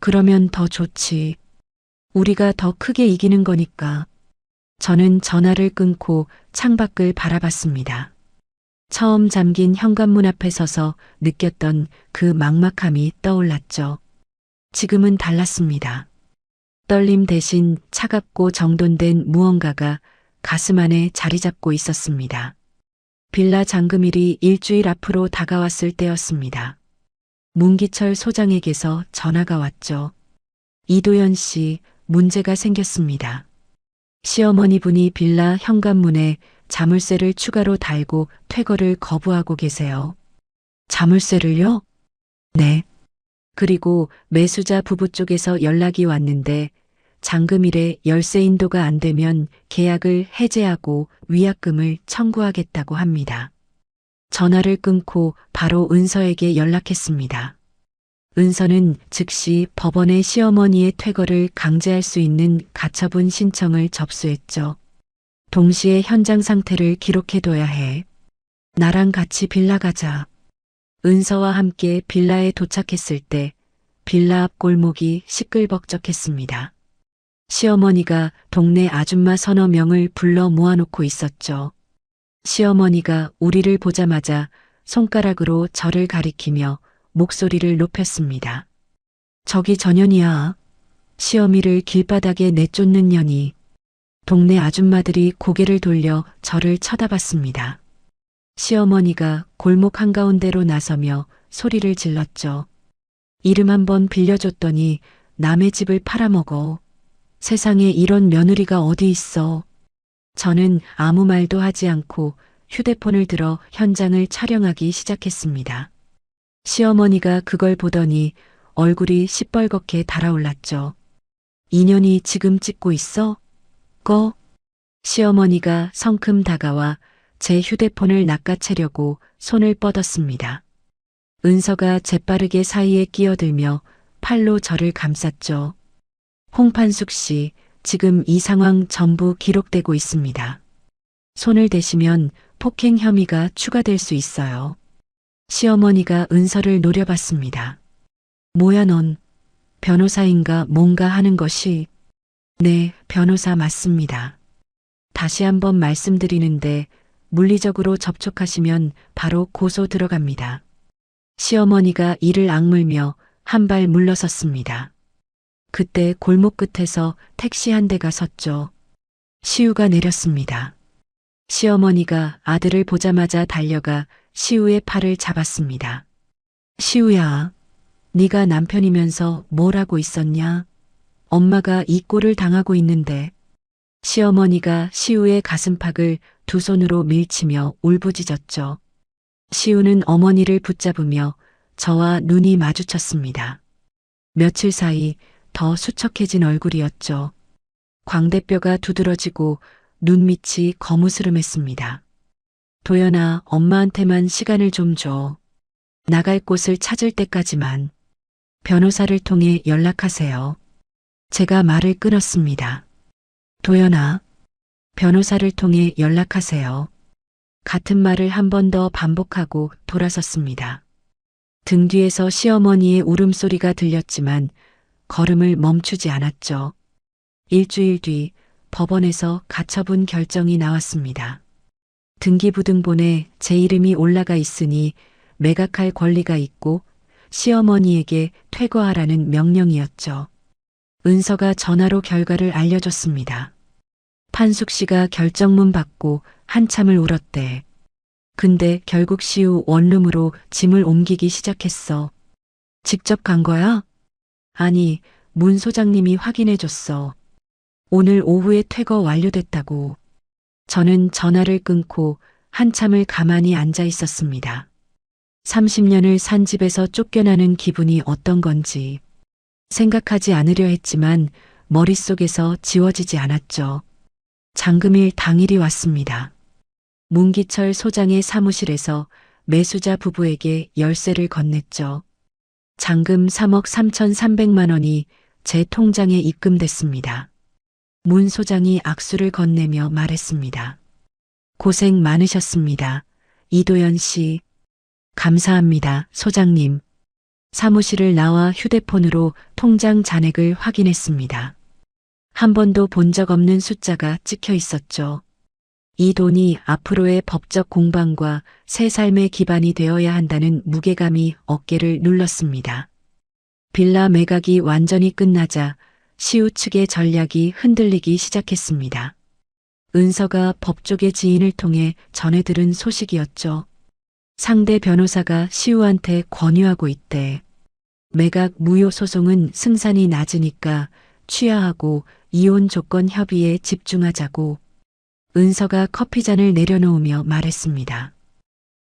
그러면 더 좋지. 우리가 더 크게 이기는 거니까. 저는 전화를 끊고 창밖을 바라봤습니다. 처음 잠긴 현관문 앞에 서서 느꼈던 그 막막함이 떠올랐죠. 지금은 달랐습니다. 떨림 대신 차갑고 정돈된 무언가가 가슴 안에 자리 잡고 있었습니다. 빌라 잔금일이 일주일 앞으로 다가왔을 때였습니다. 문기철 소장에게서 전화가 왔죠. 이도연 씨, 문제가 생겼습니다. 시어머니 분이 빌라 현관문에 자물쇠를 추가로 달고 퇴거를 거부하고 계세요. 자물쇠를요? 네. 그리고 매수자 부부 쪽에서 연락이 왔는데 잔금일에 열쇠 인도가 안 되면 계약을 해제하고 위약금을 청구하겠다고 합니다. 전화를 끊고 바로 은서에게 연락했습니다. 은서는 즉시 법원에 시어머니의 퇴거를 강제할 수 있는 가처분 신청을 접수했죠. 동시에 현장 상태를 기록해둬야 해. 나랑 같이 빌라 가자. 은서와 함께 빌라에 도착했을 때 빌라 앞 골목이 시끌벅적했습니다. 시어머니가 동네 아줌마 서너 명을 불러 모아놓고 있었죠. 시어머니가 우리를 보자마자 손가락으로 저를 가리키며 목소리를 높였습니다. 저기 전현이야. 시어미를 길바닥에 내쫓는 년이. 동네 아줌마들이 고개를 돌려 저를 쳐다봤습니다. 시어머니가 골목 한가운데로 나서며 소리를 질렀죠. 이름 한번 빌려줬더니 남의 집을 팔아먹어. 세상에 이런 며느리가 어디 있어. 저는 아무 말도 하지 않고 휴대폰을 들어 현장을 촬영하기 시작했습니다. 시어머니가 그걸 보더니 얼굴이 시뻘겋게 달아올랐죠. 인연이 지금 찍고 있어? 꺼? 시어머니가 성큼 다가와 제 휴대폰을 낚아채려고 손을 뻗었습니다. 은서가 재빠르게 사이에 끼어들며 팔로 저를 감쌌죠. 홍판숙 씨, 지금 이 상황 전부 기록되고 있습니다. 손을 대시면 폭행 혐의가 추가될 수 있어요. 시어머니가 은서를 노려봤습니다. 뭐야 넌? 변호사인가 뭔가 하는 것이? 네, 변호사 맞습니다. 다시 한번 말씀드리는데 물리적으로 접촉하시면 바로 고소 들어갑니다. 시어머니가 이를 악물며 한 발 물러섰습니다. 그때 골목 끝에서 택시 한 대가 섰죠. 시우가 내렸습니다. 시어머니가 아들을 보자마자 달려가 시우의 팔을 잡았습니다. 시우야, 네가 남편이면서 뭘 하고 있었냐? 엄마가 이 꼴을 당하고 있는데. 시어머니가 시우의 가슴팍을 두 손으로 밀치며 울부짖었죠. 시우는 어머니를 붙잡으며 저와 눈이 마주쳤습니다. 며칠 사이 더 수척해진 얼굴이었죠. 광대뼈가 두드러지고 눈밑이 거무스름했습니다. 도연아, 엄마한테만 시간을 좀 줘. 나갈 곳을 찾을 때까지만. 변호사를 통해 연락하세요. 제가 말을 끊었습니다. 도연아, 변호사를 통해 연락하세요. 같은 말을 한 번 더 반복하고 돌아섰습니다. 등 뒤에서 시어머니의 울음소리가 들렸지만 걸음을 멈추지 않았죠. 일주일 뒤 법원에서 가처분 결정이 나왔습니다. 등기부등본에 제 이름이 올라가 있으니 매각할 권리가 있고 시어머니에게 퇴거하라는 명령이었죠. 은서가 전화로 결과를 알려줬습니다. 판숙 씨가 결정문 받고 한참을 울었대. 근데 결국 시우 원룸으로 짐을 옮기기 시작했어. 직접 간 거야? 아니, 문 소장님이 확인해줬어. 오늘 오후에 퇴거 완료됐다고. 저는 전화를 끊고 한참을 가만히 앉아 있었습니다. 30년을 산 집에서 쫓겨나는 기분이 어떤 건지 생각하지 않으려 했지만 머릿속에서 지워지지 않았죠. 잔금일 당일이 왔습니다. 문기철 소장의 사무실에서 매수자 부부에게 열쇠를 건넸죠. 잔금 3억 3,300만 원이 제 통장에 입금됐습니다. 문 소장이 악수를 건네며 말했습니다. 고생 많으셨습니다. 이도연 씨. 감사합니다, 소장님. 사무실을 나와 휴대폰으로 통장 잔액을 확인했습니다. 한 번도 본 적 없는 숫자가 찍혀 있었죠. 이 돈이 앞으로의 법적 공방과 새 삶의 기반이 되어야 한다는 무게감이 어깨를 눌렀습니다. 빌라 매각이 완전히 끝나자 시우 측의 전략이 흔들리기 시작했습니다. 은서가 법조계 지인을 통해 전해 들은 소식이었죠. 상대 변호사가 시우한테 권유하고 있대. 매각 무효 소송은 승산이 낮으니까 취하하고 이혼 조건 협의에 집중하자고. 은서가 커피잔을 내려놓으며 말했습니다.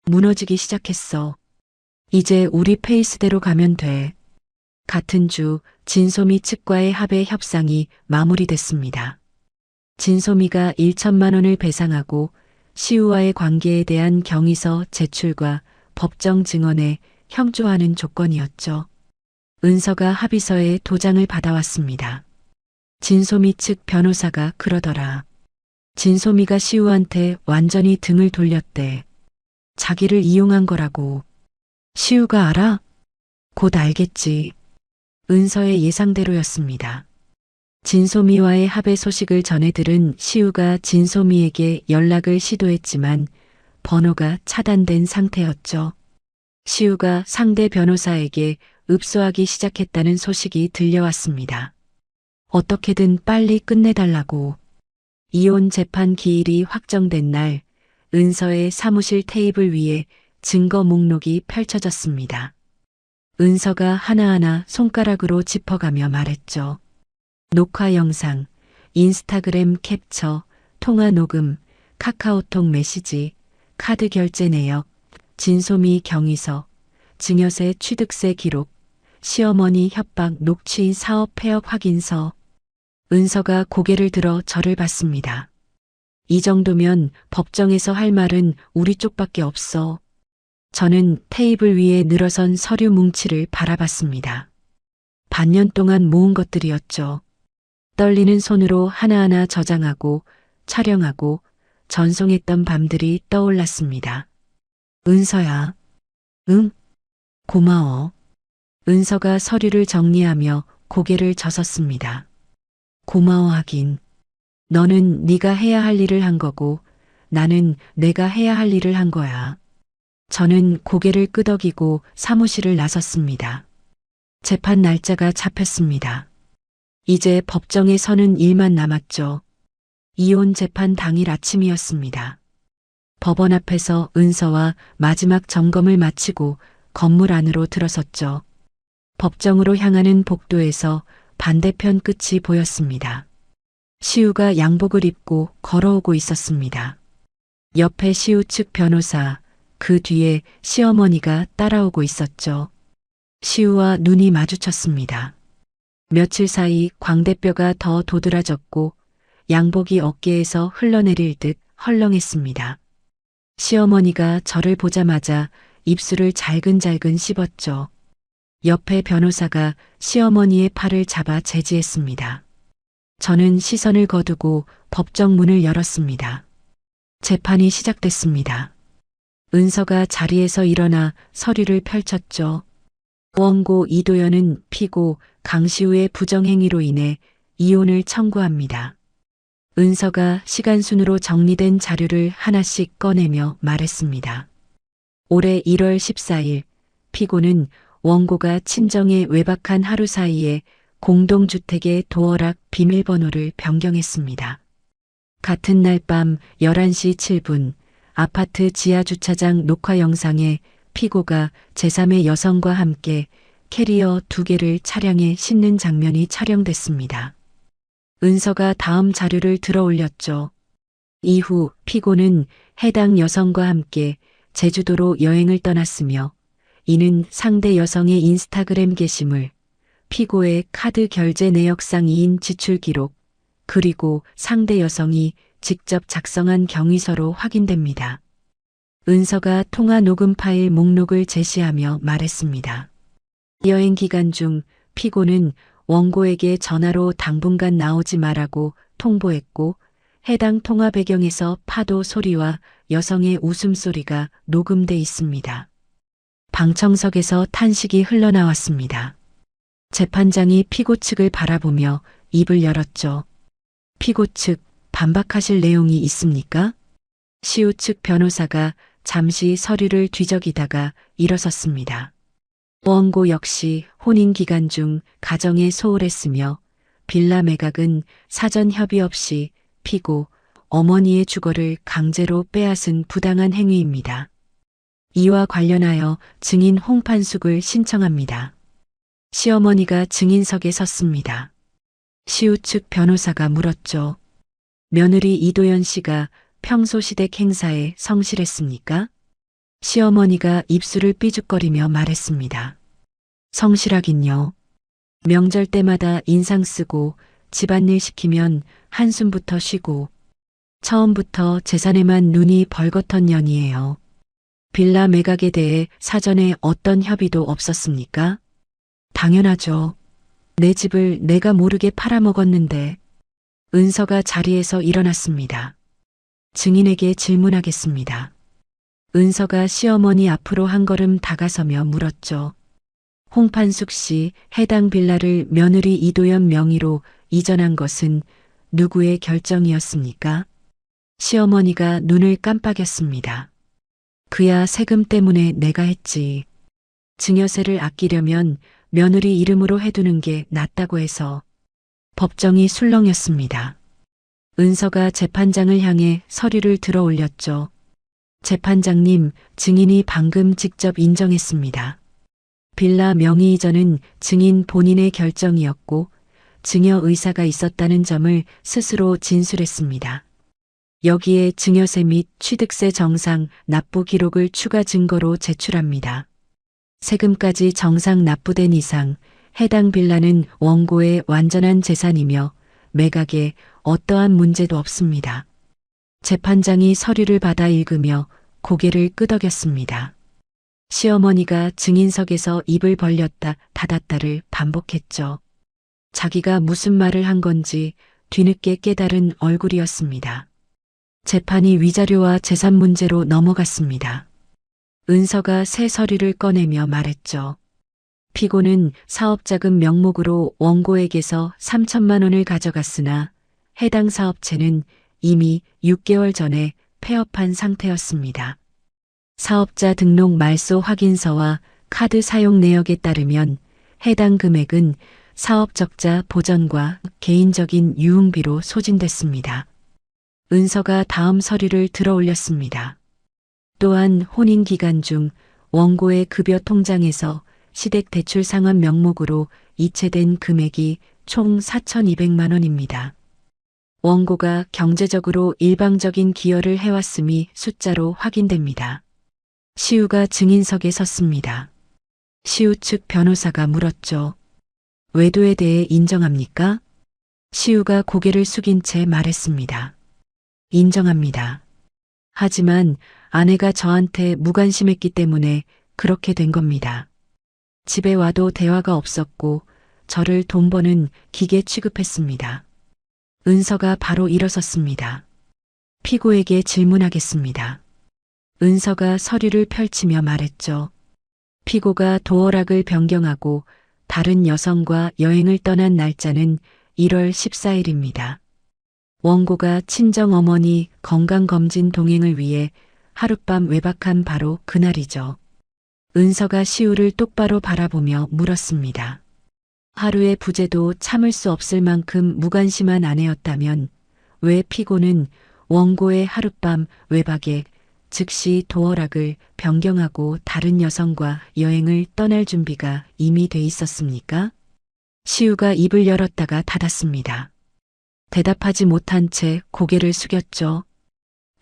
무너지기 시작했어. 이제 우리 페이스대로 가면 돼. 같은 주 진소미 측과의 합의 협상이 마무리됐습니다. 진소미가 1천만 원을 배상하고 시우와의 관계에 대한 경위서 제출과 법정 증언에 형조하는 조건이었죠. 은서가 합의서에 도장을 받아왔습니다. 진소미 측 변호사가 그러더라. 진소미가 시우한테 완전히 등을 돌렸대. 자기를 이용한 거라고. 시우가 알아? 곧 알겠지. 은서의 예상대로였습니다. 진소미와의 합의 소식을 전해 들은 시우가 진소미에게 연락을 시도했지만 번호가 차단된 상태였죠. 시우가 상대 변호사에게 읍소하기 시작했다는 소식이 들려왔습니다. 어떻게든 빨리 끝내달라고. 이혼 재판 기일이 확정된 날 은서의 사무실 테이블 위에 증거 목록이 펼쳐졌습니다. 은서가 하나하나 손가락으로 짚어가며 말했죠. 녹화 영상, 인스타그램 캡처, 통화 녹음, 카카오톡 메시지, 카드 결제 내역, 진소미 경위서, 증여세 취득세 기록, 시어머니 협박 녹취인 사업 폐업 확인서. 은서가 고개를 들어 저를 봤습니다. 이 정도면 법정에서 할 말은 우리 쪽밖에 없어. 저는 테이블 위에 늘어선 서류 뭉치를 바라봤습니다. 반년 동안 모은 것들이었죠. 떨리는 손으로 하나하나 저장하고 촬영하고 전송했던 밤들이 떠올랐습니다. 은서야. 응? 고마워. 은서가 서류를 정리하며 고개를 젓었습니다. 고마워하긴. 너는 네가 해야 할 일을 한 거고 나는 내가 해야 할 일을 한 거야. 저는 고개를 끄덕이고 사무실을 나섰습니다. 재판 날짜가 잡혔습니다. 이제 법정에 서는 일만 남았죠. 이혼 재판 당일 아침이었습니다. 법원 앞에서 은서와 마지막 점검을 마치고 건물 안으로 들어섰죠. 법정으로 향하는 복도에서 반대편 끝이 보였습니다. 시우가 양복을 입고 걸어오고 있었습니다. 옆에 시우 측 변호사, 그 뒤에 시어머니가 따라오고 있었죠. 시우와 눈이 마주쳤습니다. 며칠 사이 광대뼈가 더 도드라졌고 양복이 어깨에서 흘러내릴 듯 헐렁했습니다. 시어머니가 저를 보자마자 입술을 잘근잘근 씹었죠. 옆에 변호사가 시어머니의 팔을 잡아 제지했습니다. 저는 시선을 거두고 법정 문을 열었습니다. 재판이 시작됐습니다. 은서가 자리에서 일어나 서류를 펼쳤죠. 원고 이도연은 피고 강시우의 부정행위로 인해 이혼을 청구합니다. 은서가 시간순으로 정리된 자료를 하나씩 꺼내며 말했습니다. 올해 1월 14일 피고는 원고가 친정에 외박한 하루 사이에 공동주택의 도어락 비밀번호를 변경했습니다. 같은 날 밤 11시 7분 아파트 지하주차장 녹화 영상에 피고가 제3의 여성과 함께 캐리어 2개를 차량에 싣는 장면이 촬영됐습니다. 은서가 다음 자료를 들어 올렸죠. 이후 피고는 해당 여성과 함께 제주도로 여행을 떠났으며 이는 상대 여성의 인스타그램 게시물, 피고의 카드 결제 내역상이인 지출 기록, 그리고 상대 여성이 직접 작성한 경위서로 확인됩니다. 은서가 통화 녹음 파일 목록을 제시하며 말했습니다. 여행 기간 중 피고는 원고에게 전화로 당분간 나오지 말라고 통보했고 해당 통화 배경에서 파도 소리와 여성의 웃음소리가 녹음돼 있습니다. 방청석에서 탄식이 흘러나왔습니다. 재판장이 피고 측을 바라보며 입을 열었죠. 피고 측 반박하실 내용이 있습니까? 시우 측 변호사가 잠시 서류를 뒤적이다가 일어섰습니다. 원고 역시 혼인 기간 중 가정에 소홀했으며 빌라 매각은 사전 협의 없이 피고 어머니의 주거를 강제로 빼앗은 부당한 행위입니다. 이와 관련하여 증인 홍판숙을 신청합니다. 시어머니가 증인석에 섰습니다. 시우 측 변호사가 물었죠. 며느리 이도연 씨가 평소 시댁 행사에 성실했습니까? 시어머니가 입술을 삐죽거리며 말했습니다. 성실하긴요. 명절 때마다 인상 쓰고 집안일 시키면 한숨부터 쉬고 처음부터 재산에만 눈이 벌겋던 년이에요. 빌라 매각에 대해 사전에 어떤 협의도 없었습니까? 당연하죠. 내 집을 내가 모르게 팔아먹었는데. 은서가 자리에서 일어났습니다. 증인에게 질문하겠습니다. 은서가 시어머니 앞으로 한 걸음 다가서며 물었죠. 홍판숙 씨 해당 빌라를 며느리 이도연 명의로 이전한 것은 누구의 결정이었습니까? 시어머니가 눈을 깜빡였습니다. 그야 세금 때문에 내가 했지. 증여세를 아끼려면 며느리 이름으로 해두는 게 낫다고 해서. 법정이 술렁였습니다. 은서가 재판장을 향해 서류를 들어 올렸죠. 재판장님, 증인이 방금 직접 인정했습니다. 빌라 명의 이전은 증인 본인의 결정이었고 증여 의사가 있었다는 점을 스스로 진술했습니다. 여기에 증여세 및 취득세 정상 납부 기록을 추가 증거로 제출합니다. 세금까지 정상 납부된 이상 해당 빌라는 원고의 완전한 재산이며 매각에 어떠한 문제도 없습니다. 재판장이 서류를 받아 읽으며 고개를 끄덕였습니다. 시어머니가 증인석에서 입을 벌렸다 닫았다를 반복했죠. 자기가 무슨 말을 한 건지 뒤늦게 깨달은 얼굴이었습니다. 재판이 위자료와 재산 문제로 넘어갔습니다. 은서가 새 서류를 꺼내며 말했죠. 피고는 사업자금 명목으로 원고에게서 3천만 원을 가져갔으나 해당 사업체는 이미 6개월 전에 폐업한 상태였습니다. 사업자 등록 말소 확인서와 카드 사용 내역에 따르면 해당 금액은 사업 적자 보전과 개인적인 유흥비로 소진됐습니다. 은서가 다음 서류를 들어 올렸습니다. 또한 혼인 기간 중 원고의 급여 통장에서 시댁 대출 상환 명목으로 이체된 금액이 총 4,200만 원입니다. 원고가 경제적으로 일방적인 기여를 해왔음이 숫자로 확인됩니다. 시우가 증인석에 섰습니다. 시우 측 변호사가 물었죠. 외도에 대해 인정합니까? 시우가 고개를 숙인 채 말했습니다. 인정합니다. 하지만 아내가 저한테 무관심했기 때문에 그렇게 된 겁니다. 집에 와도 대화가 없었고 저를 돈 버는 기계 취급했습니다. 은서가 바로 일어섰습니다. 피고에게 질문하겠습니다. 은서가 서류를 펼치며 말했죠. 피고가 도어락을 변경하고 다른 여성과 여행을 떠난 날짜는 1월 14일입니다. 원고가 친정어머니 건강검진 동행을 위해 하룻밤 외박한 바로 그날이죠. 은서가 시우를 똑바로 바라보며 물었습니다. 하루의 부재도 참을 수 없을 만큼 무관심한 아내였다면 왜 피고는 원고의 하룻밤 외박에 즉시 도어락을 변경하고 다른 여성과 여행을 떠날 준비가 이미 돼 있었습니까? 시우가 입을 열었다가 닫았습니다. 대답하지 못한 채 고개를 숙였죠.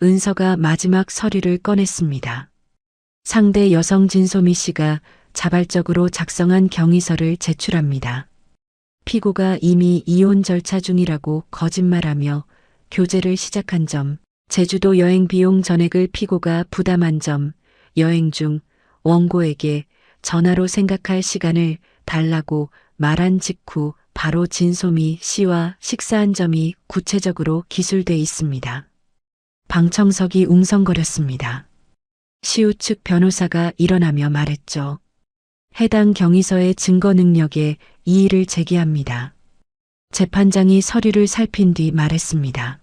은서가 마지막 서류를 꺼냈습니다. 상대 여성 진소미 씨가 자발적으로 작성한 경위서를 제출합니다. 피고가 이미 이혼 절차 중이라고 거짓말하며 교제를 시작한 점, 제주도 여행 비용 전액을 피고가 부담한 점, 여행 중 원고에게 전화로 생각할 시간을 달라고 말한 직후 바로 진소미 씨와 식사한 점이 구체적으로 기술돼 있습니다. 방청석이 웅성거렸습니다. 시우 측 변호사가 일어나며 말했죠. 해당 경위서의 증거 능력에 이의를 제기합니다. 재판장이 서류를 살핀 뒤 말했습니다.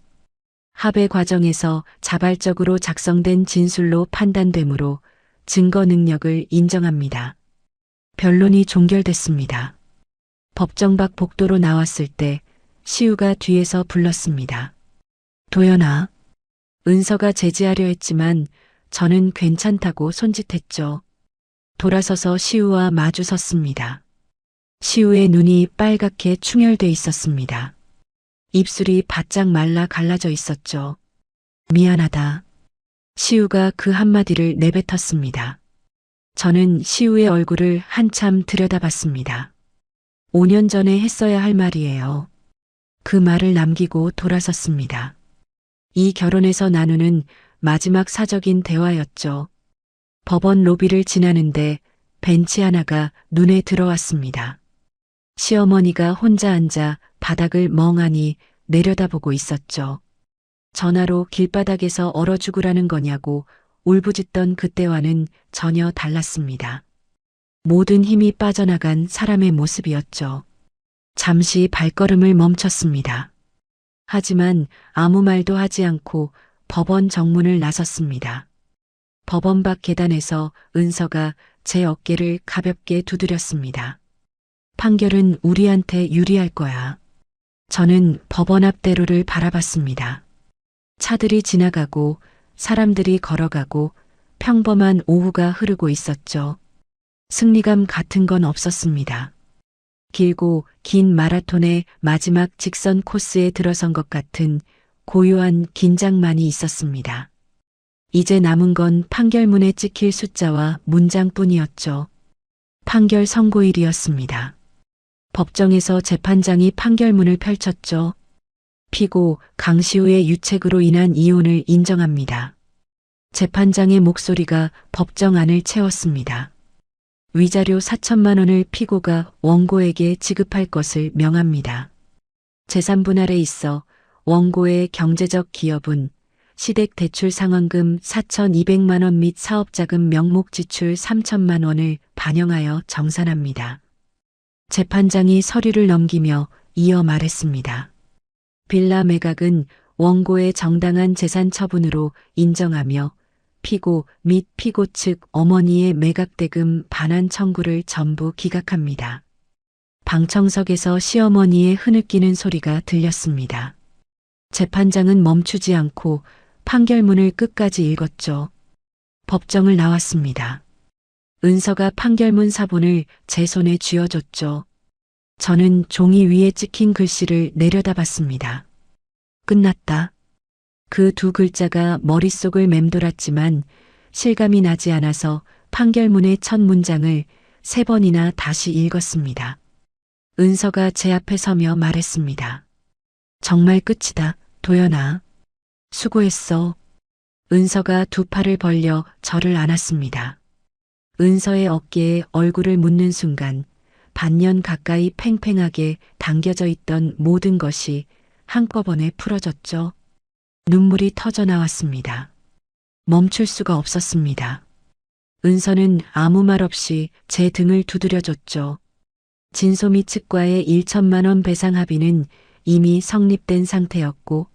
합의 과정에서 자발적으로 작성된 진술로 판단되므로 증거 능력을 인정합니다. 변론이 종결됐습니다. 법정 밖 복도로 나왔을 때 시우가 뒤에서 불렀습니다. 도연아. 은서가 제지하려 했지만 저는 괜찮다고 손짓했죠. 돌아서서 시우와 마주 섰습니다. 시우의 눈이 빨갛게 충혈돼 있었습니다. 입술이 바짝 말라 갈라져 있었죠. 미안하다. 시우가 그 한마디를 내뱉었습니다. 저는 시우의 얼굴을 한참 들여다봤습니다. 5년 전에 했어야 할 말이에요. 그 말을 남기고 돌아섰습니다. 이 결혼에서 나누는 마지막 사적인 대화였죠. 법원 로비를 지나는데 벤치 하나가 눈에 들어왔습니다. 시어머니가 혼자 앉아 바닥을 멍하니 내려다보고 있었죠. 전화로 길바닥에서 얼어 죽으라는 거냐고 울부짖던 그때와는 전혀 달랐습니다. 모든 힘이 빠져나간 사람의 모습이었죠. 잠시 발걸음을 멈췄습니다. 하지만 아무 말도 하지 않고 법원 정문을 나섰습니다. 법원 밖 계단에서 은서가 제 어깨를 가볍게 두드렸습니다. 판결은 우리한테 유리할 거야. 저는 법원 앞 대로를 바라봤습니다. 차들이 지나가고 사람들이 걸어가고 평범한 오후가 흐르고 있었죠. 승리감 같은 건 없었습니다. 길고 긴 마라톤의 마지막 직선 코스에 들어선 것 같은 고요한 긴장만이 있었습니다. 이제 남은 건 판결문에 찍힐 숫자와 문장뿐이었죠. 판결 선고일이었습니다. 법정에서 재판장이 판결문을 펼쳤죠. 피고 강시우의 유책으로 인한 이혼을 인정합니다. 재판장의 목소리가 법정 안을 채웠습니다. 위자료 4천만 원을 피고가 원고에게 지급할 것을 명합니다. 재산분할에 있어 원고의 경제적 기여분, 시댁 대출 상환금 4,200만 원 및 사업자금 명목 지출 3천만 원을 반영하여 정산합니다. 재판장이 서류를 넘기며 이어 말했습니다. 빌라 매각은 원고의 정당한 재산 처분으로 인정하며 피고 및 피고 측 어머니의 매각대금 반환 청구를 전부 기각합니다. 방청석에서 시어머니의 흐느끼는 소리가 들렸습니다. 재판장은 멈추지 않고 판결문을 끝까지 읽었죠. 법정을 나왔습니다. 은서가 판결문 사본을 제 손에 쥐어줬죠. 저는 종이 위에 찍힌 글씨를 내려다봤습니다. 끝났다. 그 두 글자가 머릿속을 맴돌았지만 실감이 나지 않아서 판결문의 첫 문장을 3번이나 다시 읽었습니다. 은서가 제 앞에 서며 말했습니다. 정말 끝이다, 도연아. 수고했어. 은서가 두 팔을 벌려 저를 안았습니다. 은서의 어깨에 얼굴을 묻는 순간 반년 가까이 팽팽하게 당겨져 있던 모든 것이 한꺼번에 풀어졌죠. 눈물이 터져 나왔습니다. 멈출 수가 없었습니다. 은서는 아무 말 없이 제 등을 두드려줬죠. 진소미 측과의 1천만 원 배상 합의는 이미 성립된 상태였고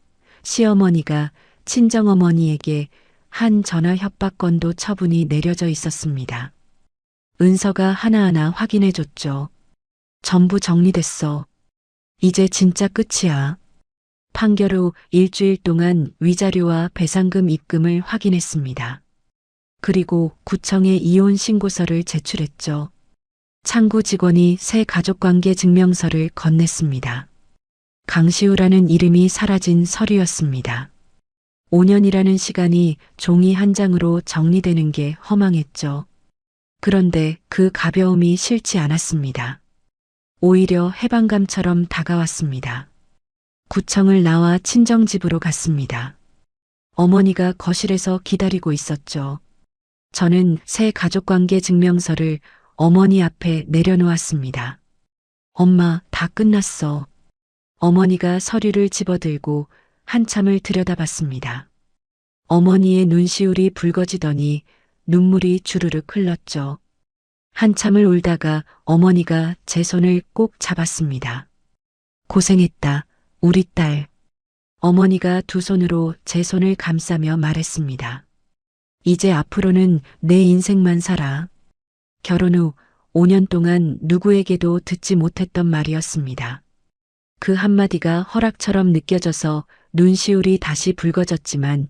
시어머니가 친정어머니에게 한 전화 협박건도 처분이 내려져 있었습니다. 은서가 하나하나 확인해줬죠. 전부 정리됐어. 이제 진짜 끝이야. 판결 후 일주일 동안 위자료와 배상금 입금을 확인했습니다. 그리고 구청에 이혼 신고서를 제출했죠. 창구 직원이 새 가족관계 증명서를 건넸습니다. 강시우라는 이름이 사라진 서류였습니다. 5년이라는 시간이 종이 한 장으로 정리되는 게 허망했죠. 그런데 그 가벼움이 싫지 않았습니다. 오히려 해방감처럼 다가왔습니다. 구청을 나와 친정집으로 갔습니다. 어머니가 거실에서 기다리고 있었죠. 저는 새 가족관계 증명서를 어머니 앞에 내려놓았습니다. 엄마, 다 끝났어. 어머니가 서류를 집어들고 한참을 들여다봤습니다. 어머니의 눈시울이 붉어지더니 눈물이 주르륵 흘렀죠. 한참을 울다가 어머니가 제 손을 꼭 잡았습니다. 고생했다, 우리 딸. 어머니가 두 손으로 제 손을 감싸며 말했습니다. 이제 앞으로는 내 인생만 살아. 결혼 후 5년 동안 누구에게도 듣지 못했던 말이었습니다. 그 한마디가 허락처럼 느껴져서 눈시울이 다시 붉어졌지만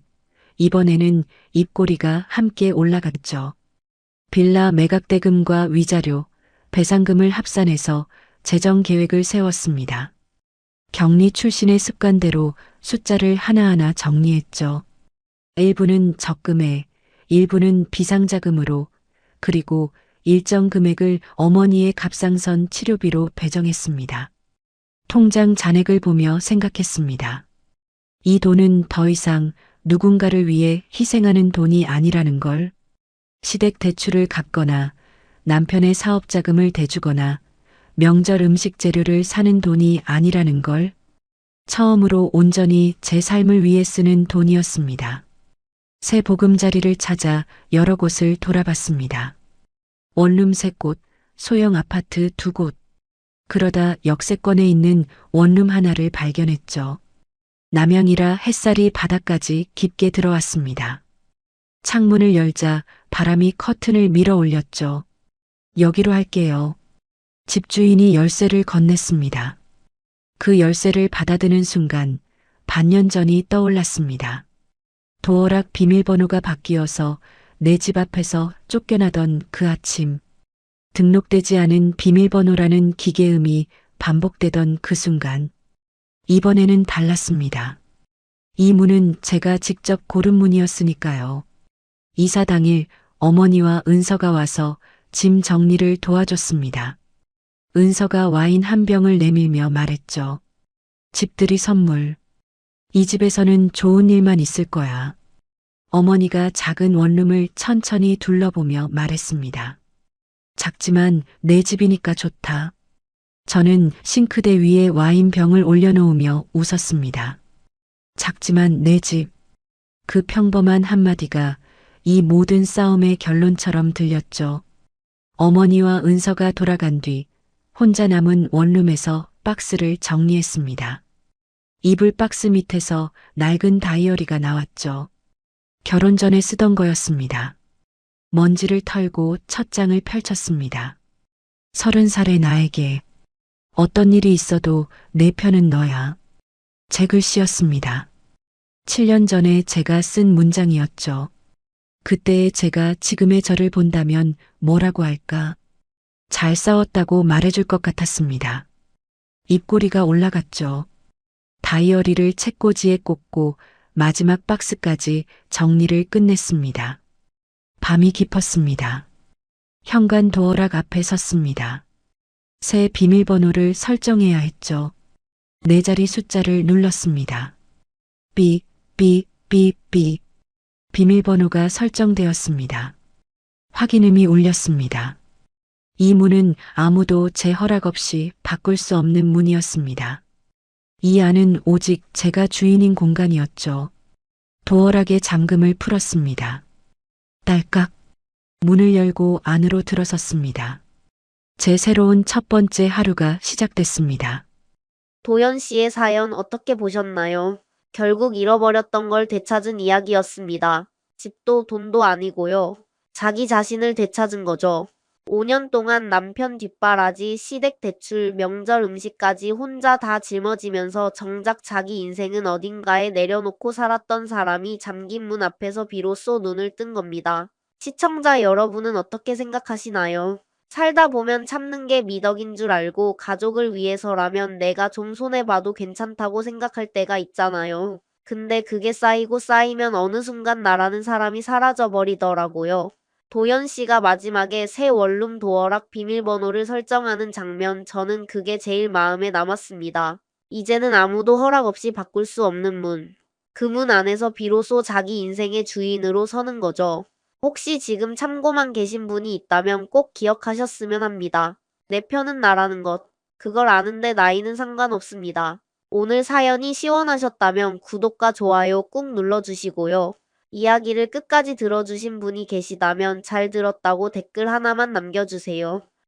이번에는 입꼬리가 함께 올라갔죠. 빌라 매각 대금과 위자료, 배상금을 합산해서 재정 계획을 세웠습니다. 격리 출신의 습관대로 숫자를 하나하나 정리했죠. 일부는 적금에, 일부는 비상자금으로, 그리고 일정 금액을 어머니의 갑상선 치료비로 배정했습니다. 통장 잔액을 보며 생각했습니다. 이 돈은 더 이상 누군가를 위해 희생하는 돈이 아니라는 걸. 시댁 대출을 갚거나 남편의 사업 자금을 대주거나 명절 음식 재료를 사는 돈이 아니라는 걸. 처음으로 온전히 제 삶을 위해 쓰는 돈이었습니다. 새 보금자리를 찾아 여러 곳을 돌아봤습니다. 원룸 3곳, 소형 아파트 2곳. 그러다 역세권에 있는 원룸 하나를 발견했죠. 남양이라 햇살이 바닥까지 깊게 들어왔습니다. 창문을 열자 바람이 커튼을 밀어 올렸죠. 여기로 할게요. 집주인이 열쇠를 건넸습니다. 그 열쇠를 받아드는 순간 반년 전이 떠올랐습니다. 도어락 비밀번호가 바뀌어서 내 집 앞에서 쫓겨나던 그 아침. 등록되지 않은 비밀번호라는 기계음이 반복되던 그 순간. 이번에는 달랐습니다. 이 문은 제가 직접 고른 문이었으니까요. 이사 당일 어머니와 은서가 와서 짐 정리를 도와줬습니다. 은서가 와인 한 병을 내밀며 말했죠. 집들이 선물. 이 집에서는 좋은 일만 있을 거야. 어머니가 작은 원룸을 천천히 둘러보며 말했습니다. 작지만 내 집이니까 좋다. 저는 싱크대 위에 와인 병을 올려놓으며 웃었습니다. 작지만 내 집. 그 평범한 한마디가 이 모든 싸움의 결론처럼 들렸죠. 어머니와 은서가 돌아간 뒤 혼자 남은 원룸에서 박스를 정리했습니다. 이불 박스 밑에서 낡은 다이어리가 나왔죠. 결혼 전에 쓰던 거였습니다. 먼지를 털고 첫 장을 펼쳤습니다. 30살의 나에게 어떤 일이 있어도 내 편은 너야. 제 글씨였습니다. 7년 전에 제가 쓴 문장이었죠. 그때의 제가 지금의 저를 본다면 뭐라고 할까? 잘 싸웠다고 말해줄 것 같았습니다. 입꼬리가 올라갔죠. 다이어리를 책꽂이에 꽂고 마지막 박스까지 정리를 끝냈습니다. 밤이 깊었습니다. 현관 도어락 앞에 섰습니다. 새 비밀번호를 설정해야 했죠. 네 자리 숫자를 눌렀습니다. 삐, 삐, 삐, 삐. 비밀번호가 설정되었습니다. 확인음이 울렸습니다. 이 문은 아무도 제 허락 없이 바꿀 수 없는 문이었습니다. 이 안은 오직 제가 주인인 공간이었죠. 도어락의 잠금을 풀었습니다. 딸깍. 문을 열고 안으로 들어섰습니다. 제 새로운 첫 번째 하루가 시작됐습니다. 도연 씨의 사연 어떻게 보셨나요? 결국 잃어버렸던 걸 되찾은 이야기였습니다. 집도 돈도 아니고요. 자기 자신을 되찾은 거죠. 5년 동안 남편 뒷바라지, 시댁 대출, 명절 음식까지 혼자 다 짊어지면서 정작 자기 인생은 어딘가에 내려놓고 살았던 사람이 잠긴 문 앞에서 비로소 눈을 뜬 겁니다. 시청자 여러분은 어떻게 생각하시나요? 살다 보면 참는 게 미덕인 줄 알고 가족을 위해서라면 내가 좀 손해봐도 괜찮다고 생각할 때가 있잖아요. 근데 그게 쌓이고 쌓이면 어느 순간 나라는 사람이 사라져 버리더라고요. 도연 씨가 마지막에 새 원룸 도어락 비밀번호를 설정하는 장면, 저는 그게 제일 마음에 남았습니다. 이제는 아무도 허락 없이 바꿀 수 없는 문. 그 문 안에서 비로소 자기 인생의 주인으로 서는 거죠. 혹시 지금 참고만 계신 분이 있다면 꼭 기억하셨으면 합니다. 내 편은 나라는 것. 그걸 아는데 나이는 상관없습니다. 오늘 사연이 시원하셨다면 구독과 좋아요 꾹 눌러주시고요. 이야기를 끝까지 들어주신 분이 계시다면 잘 들었다고 댓글 하나만 남겨주세요.